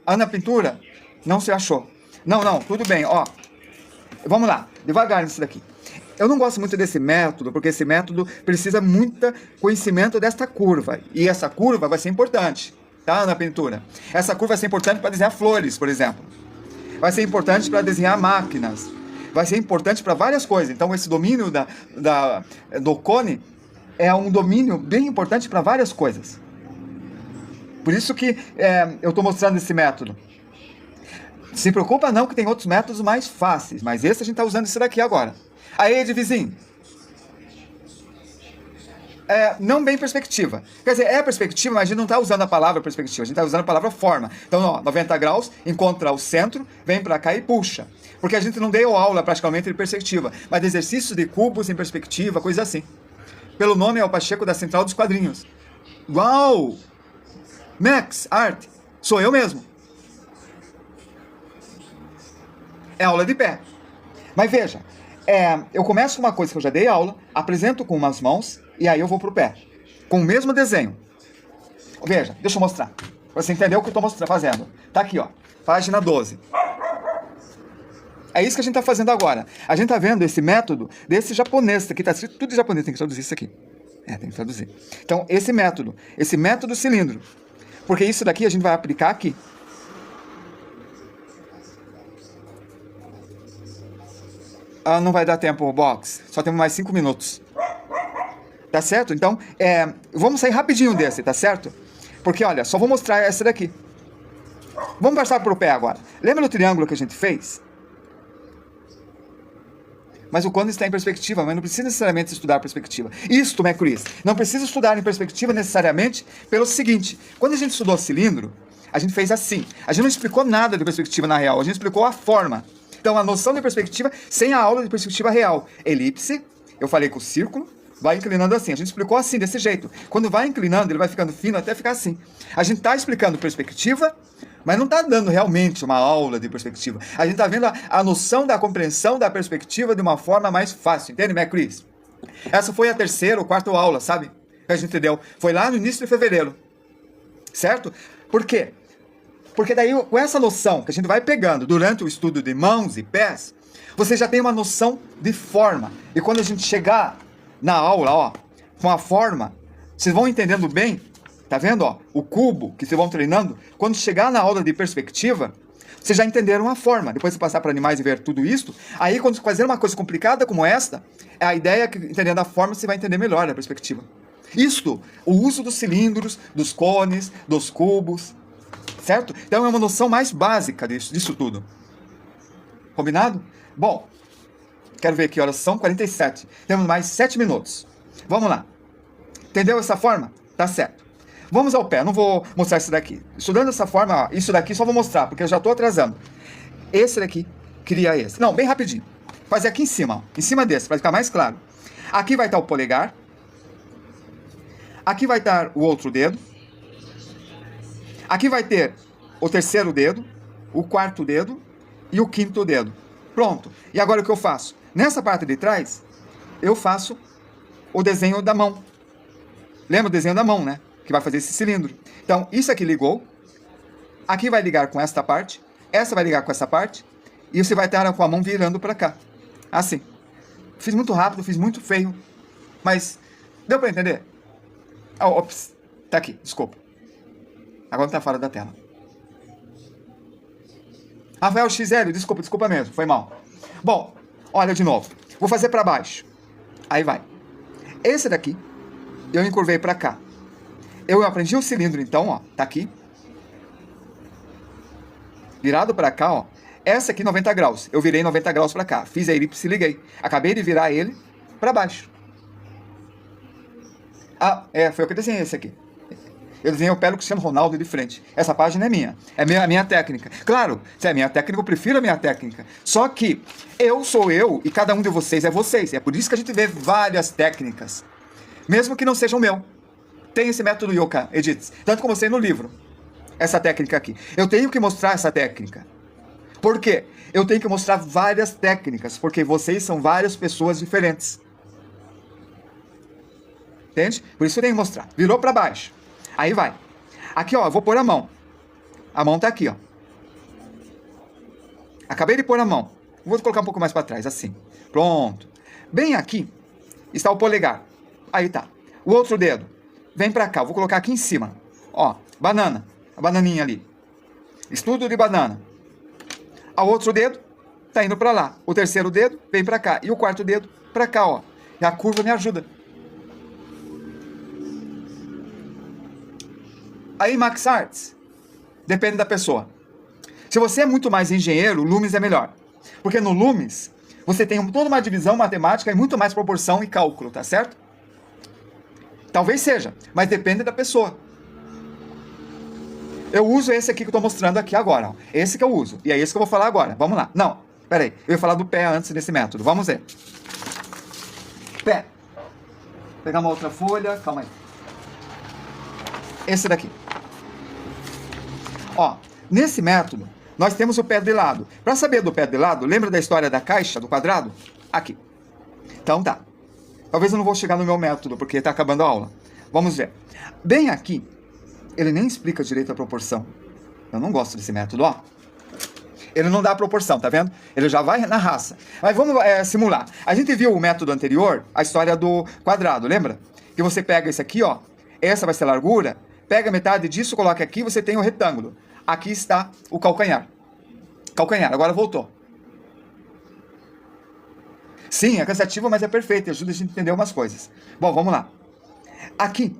Na pintura, não se achou. Não, tudo bem, ó. Vamos lá, devagar nisso daqui. Eu não gosto muito desse método, porque esse método precisa muito conhecimento desta curva. E essa curva vai ser importante, tá? Na pintura. Essa curva vai ser importante para desenhar flores, por exemplo. Vai ser importante para desenhar máquinas. Vai ser importante para várias coisas. Então, esse domínio do cone é um domínio bem importante para várias coisas. Por isso que eu estou mostrando esse método. Se preocupa não, que tem outros métodos mais fáceis. Mas esse a gente está usando esse daqui agora. Aí, vizinho. Não bem perspectiva. Quer dizer, é perspectiva, mas a gente não está usando a palavra perspectiva. A gente está usando a palavra forma. Então, ó, 90 graus, encontra o centro, vem para cá e puxa. Porque a gente não deu aula praticamente de perspectiva. Mas de exercícios de cubos em perspectiva, coisa assim. Pelo nome é o Pacheco da Central dos Quadrinhos. Uau! Max Art. Sou eu mesmo. É aula de pé. Mas veja, eu começo com uma coisa que eu já dei aula, apresento com umas mãos, e aí eu vou pro pé. Com o mesmo desenho. Veja, deixa eu mostrar. Pra você entender o que eu estou fazendo. Tá aqui, ó. Página 12. É isso que a gente está fazendo agora. A gente está vendo esse método desse japonês. Aqui está escrito tudo em japonês, tem que traduzir isso aqui. Tem que traduzir. Então, esse método cilindro. Porque isso daqui a gente vai aplicar aqui. Não vai dar tempo, box. Só temos mais 5 minutos. Tá certo? Então, vamos sair rapidinho desse, tá certo? Porque, olha, só vou mostrar essa daqui. Vamos passar para o pé agora. Lembra do triângulo que a gente fez? Mas o cone está em perspectiva, mas não precisa necessariamente estudar perspectiva. Isto, Cris, não precisa estudar em perspectiva necessariamente pelo seguinte. Quando a gente estudou cilindro, a gente fez assim. A gente não explicou nada de perspectiva na real, a gente explicou a forma. Então, a noção de perspectiva sem a aula de perspectiva real. Elipse, eu falei com o círculo, vai inclinando assim. A gente explicou assim, desse jeito. Quando vai inclinando, ele vai ficando fino até ficar assim. A gente está explicando perspectiva, mas não está dando realmente uma aula de perspectiva. A gente está vendo a noção da compreensão da perspectiva de uma forma mais fácil. Entende, Cris? Essa foi a terceira ou quarta aula, sabe? Que a gente deu. Foi lá no início de fevereiro. Certo? Por quê? Porque daí, com essa noção que a gente vai pegando durante o estudo de mãos e pés, você já tem uma noção de forma. E quando a gente chegar na aula, ó, com a forma, vocês vão entendendo bem, tá vendo, ó, o cubo que vocês vão treinando, quando chegar na aula de perspectiva, vocês já entenderam a forma. Depois de passar para animais e ver tudo isso, aí quando fazer uma coisa complicada como esta, é a ideia que, entendendo a forma, você vai entender melhor a perspectiva. Isto, o uso dos cilindros, dos cones, dos cubos, certo? Então é uma noção mais básica disso tudo. Combinado? Bom, quero ver que horas são, 47. Temos mais 7 minutos. Vamos lá. Entendeu essa forma? Tá certo. Vamos ao pé, não vou mostrar isso daqui. Estudando essa forma, ó, isso daqui só vou mostrar, porque eu já estou atrasando. Esse daqui cria esse. Não, bem rapidinho. Fazer aqui em cima, ó, em cima desse, para ficar mais claro. Aqui vai estar o polegar. Aqui vai estar o outro dedo. Aqui vai ter o terceiro dedo, o quarto dedo e o quinto dedo. Pronto. E agora o que eu faço? Nessa parte de trás, eu faço o desenho da mão. Lembra o desenho da mão, né? Que vai fazer esse cilindro. Então, isso aqui ligou. Aqui vai ligar com esta parte. Essa vai ligar com essa parte. E você vai estar com a mão virando para cá. Assim. Fiz muito rápido, fiz muito feio. Mas, deu para entender? Ops. Tá aqui, desculpa. Agora tá fora da tela. Rafael XL, desculpa mesmo, foi mal. Bom, olha de novo. Vou fazer para baixo. Aí vai. Esse daqui, eu encurvei para cá. Eu aprendi o cilindro, então, ó, tá aqui. Virado para cá, ó. Essa aqui 90 graus. Eu virei 90 graus para cá. Fiz a elipse e liguei. Acabei de virar ele para baixo. Ah, foi eu que desenhei esse aqui. Eu desenhei o pé do Cristiano Ronaldo de frente. Essa página é minha. É a minha técnica. Claro, se é a minha técnica, eu prefiro a minha técnica. Só que eu sou eu e cada um de vocês é vocês. É por isso que a gente vê várias técnicas. Mesmo que não seja o meu. Tem esse método Yoka Edits. Tanto como você no livro. Essa técnica aqui. Eu tenho que mostrar essa técnica. Por quê? Eu tenho que mostrar várias técnicas. Porque vocês são várias pessoas diferentes. Entende? Por isso eu tenho que mostrar. Virou para baixo. Aí vai. Aqui, ó, eu vou pôr a mão. A mão tá aqui, ó. Acabei de pôr a mão. Vou colocar um pouco mais para trás, assim. Pronto. Bem aqui está o polegar. Aí tá. O outro dedo. Vem para cá. Eu vou colocar aqui em cima. Ó, banana. A bananinha ali. Estudo de banana. O outro dedo tá indo para lá. O terceiro dedo vem para cá. E o quarto dedo para cá, ó. E a curva me ajuda. Aí, Max Arts, depende da pessoa. Se você é muito mais engenheiro, o Loomis é melhor. Porque no Loomis, você tem toda uma divisão matemática e muito mais proporção e cálculo, tá certo? Talvez seja, mas depende da pessoa. Eu uso esse aqui que eu estou mostrando aqui agora. Ó. Esse que eu uso. E é esse que eu vou falar agora. Vamos lá. Não, peraí. Eu ia falar do pé antes desse método. Vamos ver. Pé. Vou pegar uma outra folha. Calma aí. Esse daqui. Ó, nesse método, nós temos o pé de lado. Para saber do pé de lado, lembra da história da caixa, do quadrado? Aqui. Então tá. Talvez eu não vou chegar no meu método, porque está acabando a aula. Vamos ver. Bem aqui, ele nem explica direito a proporção. Eu não gosto desse método, ó. Ele não dá a proporção, tá vendo? Ele já vai na raça. Mas vamos simular. A gente viu o método anterior, a história do quadrado, lembra? Que você pega esse aqui, ó. Essa vai ser a largura. Pega metade disso, coloca aqui, você tem o retângulo. Aqui está o calcanhar. Calcanhar, agora voltou. Sim, é cansativo, mas é perfeito. Ajuda a gente a entender umas coisas. Bom, vamos lá. Aqui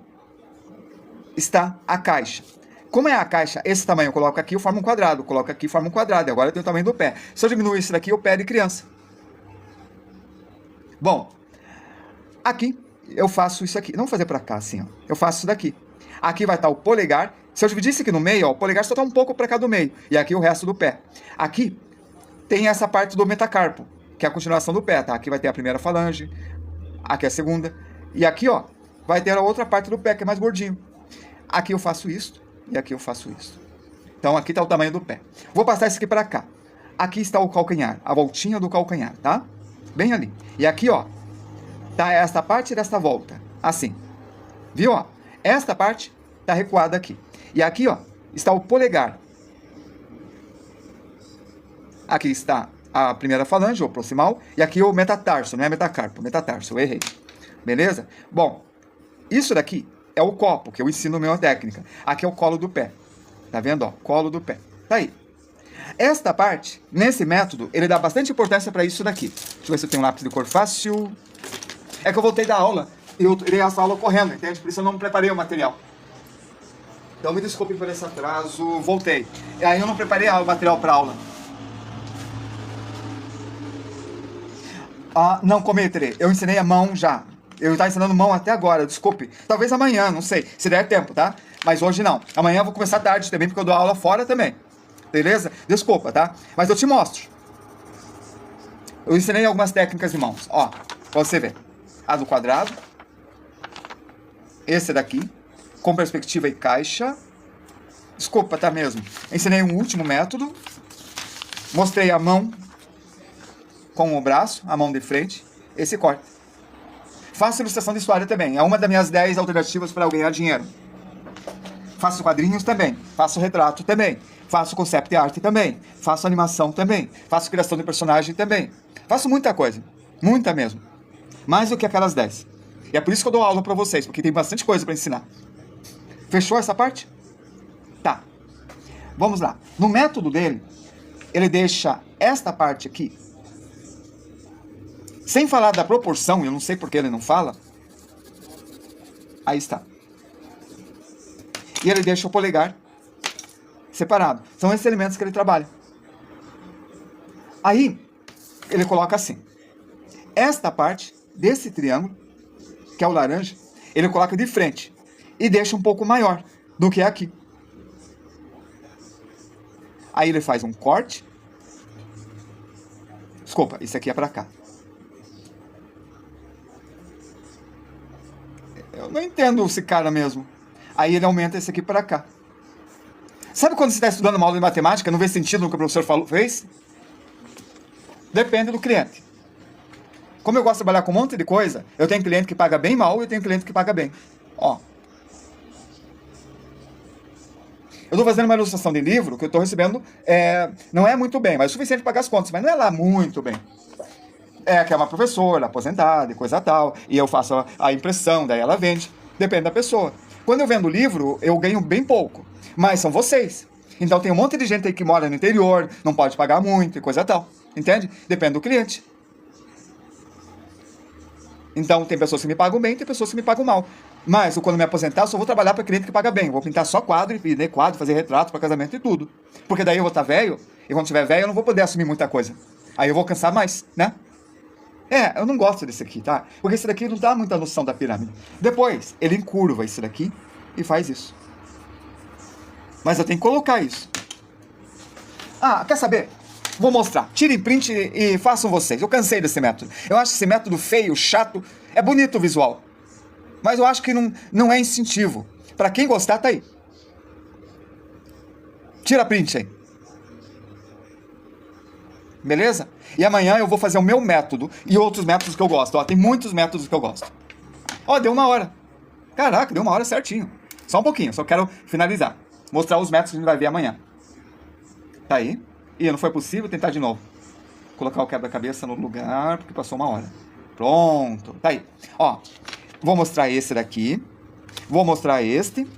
está a caixa. Como é a caixa, esse tamanho eu coloco aqui, eu formo um quadrado. Coloco aqui, formo um quadrado. E agora eu tenho o tamanho do pé. Se eu diminuir isso daqui, o pé de criança. Bom, aqui eu faço isso aqui. Não vou fazer para cá assim, ó. Eu faço isso daqui. Aqui vai estar o polegar. Se eu dividir isso aqui no meio, ó, o polegar só está um pouco para cá do meio. E aqui o resto do pé. Aqui tem essa parte do metacarpo, que é a continuação do pé, tá? Aqui vai ter a primeira falange, aqui a segunda. E aqui, ó, vai ter a outra parte do pé, que é mais gordinho. Aqui eu faço isso e aqui eu faço isso. Então aqui está o tamanho do pé. Vou passar isso aqui para cá. Aqui está o calcanhar, a voltinha do calcanhar, tá? Bem ali. E aqui, ó, tá esta parte desta volta, assim. Viu, ó? Esta parte está recuada aqui. E aqui, ó, está o polegar. Aqui está a primeira falange, ou proximal. E aqui o metatarso, não é metacarpo, metatarso, eu errei. Beleza? Bom, isso daqui é o copo, que eu ensino a minha técnica. Aqui é o colo do pé. Tá vendo, ó? Colo do pé. Tá aí. Esta parte, nesse método, ele dá bastante importância para isso daqui. Deixa eu ver se eu tenho um lápis de cor fácil. É que eu voltei da aula. Eu tirei essa aula correndo, entende? Por isso eu não preparei o material. Então me desculpem por esse atraso, voltei. E aí eu não preparei o material para aula. Ah, não, cometerei. Eu ensinei a mão já. Eu estava ensinando mão até agora, desculpe. Talvez amanhã, não sei, se der tempo, tá? Mas hoje não. Amanhã eu vou começar tarde também, porque eu dou aula fora também. Beleza? Desculpa, tá? Mas eu te mostro. Eu ensinei algumas técnicas de mãos. Ó, pra você ver. A do quadrado. Esse daqui. Com perspectiva e caixa. Desculpa, tá mesmo. Ensinei um último método. Mostrei a mão com o braço, a mão de frente. Esse corte. Faço ilustração de história também. É uma das minhas 10 alternativas para ganhar dinheiro. Faço quadrinhos também. Faço retrato também. Faço concept art também. Faço animação também. Faço criação de personagem também. Faço muita coisa. Muita mesmo. Mais do que aquelas 10. E é por isso que eu dou aula para vocês, porque tem bastante coisa para ensinar. Fechou essa parte? Tá. Vamos lá. No método dele, ele deixa esta parte aqui, sem falar da proporção, eu não sei porque ele não fala. Aí está. E ele deixa o polegar separado. São esses elementos que ele trabalha. Aí, ele coloca assim. Esta parte desse triângulo, que é o laranja, ele coloca de frente e deixa um pouco maior do que é aqui. Aí ele faz um corte. Desculpa, isso aqui é pra cá. Eu não entendo esse cara mesmo. Aí ele aumenta esse aqui pra cá. Sabe quando você está estudando uma aula de matemática, não vê sentido no que o professor fez? Depende do cliente. Como eu gosto de trabalhar com um monte de coisa, eu tenho cliente que paga bem mal e eu tenho cliente que paga bem. Ó. Eu estou fazendo uma ilustração de livro que eu estou recebendo, não é muito bem, mas é o suficiente para pagar as contas, mas não é lá muito bem. Que é uma professora, aposentada e coisa tal, e eu faço a impressão, daí ela vende, depende da pessoa. Quando eu vendo livro, eu ganho bem pouco, mas são vocês. Então tem um monte de gente aí que mora no interior, não pode pagar muito e coisa tal, entende? Depende do cliente. Então tem pessoas que me pagam bem, tem pessoas que me pagam mal. Mas quando me aposentar, eu só vou trabalhar para cliente que paga bem. Eu vou pintar só quadro, e quadro, fazer retrato para casamento e tudo. Porque daí eu vou estar velho, e quando tiver velho eu não vou poder assumir muita coisa. Aí eu vou cansar mais, né? Eu não gosto desse aqui, tá? Porque esse daqui não dá muita noção da pirâmide. Depois, ele encurva esse daqui e faz isso. Mas eu tenho que colocar isso. Quer saber? Vou mostrar. Tirem print e façam vocês. Eu cansei desse método. Eu acho esse método feio, chato. É bonito o visual. Mas eu acho que não é incentivo. Para quem gostar, tá aí. Tira print aí. Beleza? E amanhã eu vou fazer o meu método e outros métodos que eu gosto. Ó, tem muitos métodos que eu gosto. Ó, deu 1 hora. Caraca, deu 1 hora certinho. Só um pouquinho, só quero finalizar. Mostrar os métodos que a gente vai ver amanhã. Tá aí. E não foi possível, tentar de novo. Colocar o quebra-cabeça no lugar, porque passou 1 hora. Pronto. Tá aí. Ó, vou mostrar esse daqui. Vou mostrar este.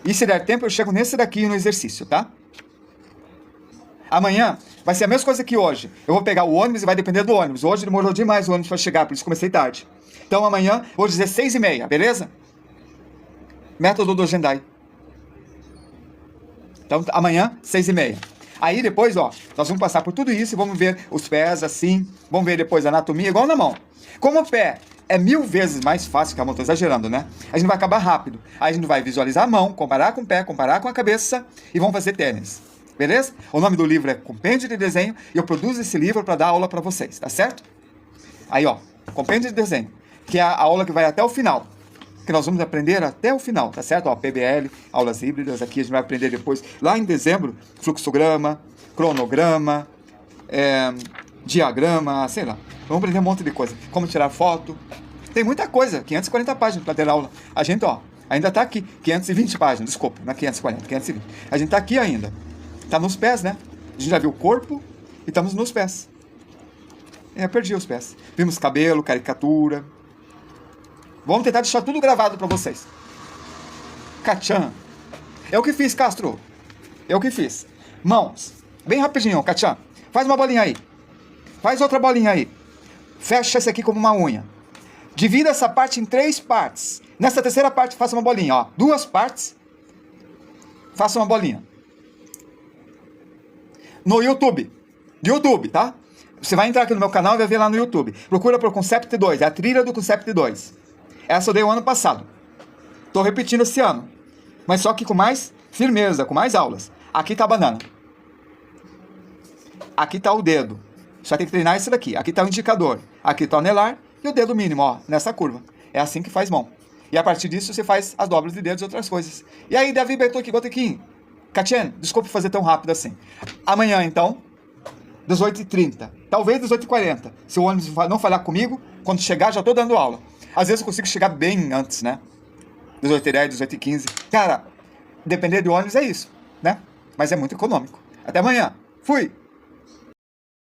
E se der tempo, eu chego nesse daqui no exercício, tá? Amanhã vai ser a mesma coisa que hoje. Eu vou pegar o ônibus e vai depender do ônibus. Hoje demorou demais o ônibus para chegar, por isso comecei tarde. Então amanhã vou dizer 6h30, beleza? Método do Gendai. Então amanhã, 6h30. Aí depois, ó, nós vamos passar por tudo isso e vamos ver os pés assim. Vamos ver depois a anatomia, igual na mão. Como o pé é 1000 vezes mais fácil que a mão, tô exagerando, né? A gente vai acabar rápido. Aí a gente vai visualizar a mão, comparar com o pé, comparar com a cabeça e vamos fazer tênis. Beleza? O nome do livro é Compêndio de Desenho e eu produzo esse livro para dar aula para vocês, tá certo? Aí, ó, Compêndio de Desenho, que é a aula que vai até o final, que nós vamos aprender até o final, tá certo? Ó, PBL, aulas híbridas, aqui a gente vai aprender depois, lá em dezembro, fluxograma, cronograma, diagrama, sei lá. Vamos aprender um monte de coisa, como tirar foto, tem muita coisa, 540 páginas para ter aula. A gente, ó, ainda tá aqui, 520 páginas, desculpa, não é 540, 520. A gente tá aqui ainda. Tá nos pés, né? A gente já viu o corpo e estamos nos pés. Perdi os pés. Vimos cabelo, caricatura. Vamos tentar deixar tudo gravado para vocês. Kachan. Eu que fiz, Castro. Eu que fiz. Mãos. Bem rapidinho, Kachan. Faz uma bolinha aí. Faz outra bolinha aí. Fecha esse aqui como uma unha. Divida essa parte em 3 partes. Nessa terceira parte, faça uma bolinha, ó. 2 partes. Faça uma bolinha. No YouTube, tá? Você vai entrar aqui no meu canal e vai ver lá no YouTube. Procura por Concept 2, é a trilha do Concept 2. Essa eu dei o ano passado. Tô repetindo esse ano. Mas só que com mais firmeza, com mais aulas. Aqui tá a banana. Aqui tá o dedo. Só tem que treinar esse daqui. Aqui tá o indicador. Aqui tá o anelar e o dedo mínimo, ó, nessa curva. É assim que faz mão. E a partir disso você faz as dobras de dedos e outras coisas. E aí, Davi Betoki Gotequim. Katiane, desculpe fazer tão rápido assim. Amanhã, então, 18h30. Talvez 18h40. Se o ônibus não falhar comigo, quando chegar, já estou dando aula. Às vezes eu consigo chegar bem antes, né? 18h10, 18h15. Cara, depender de ônibus é isso, né? Mas é muito econômico. Até amanhã. Fui!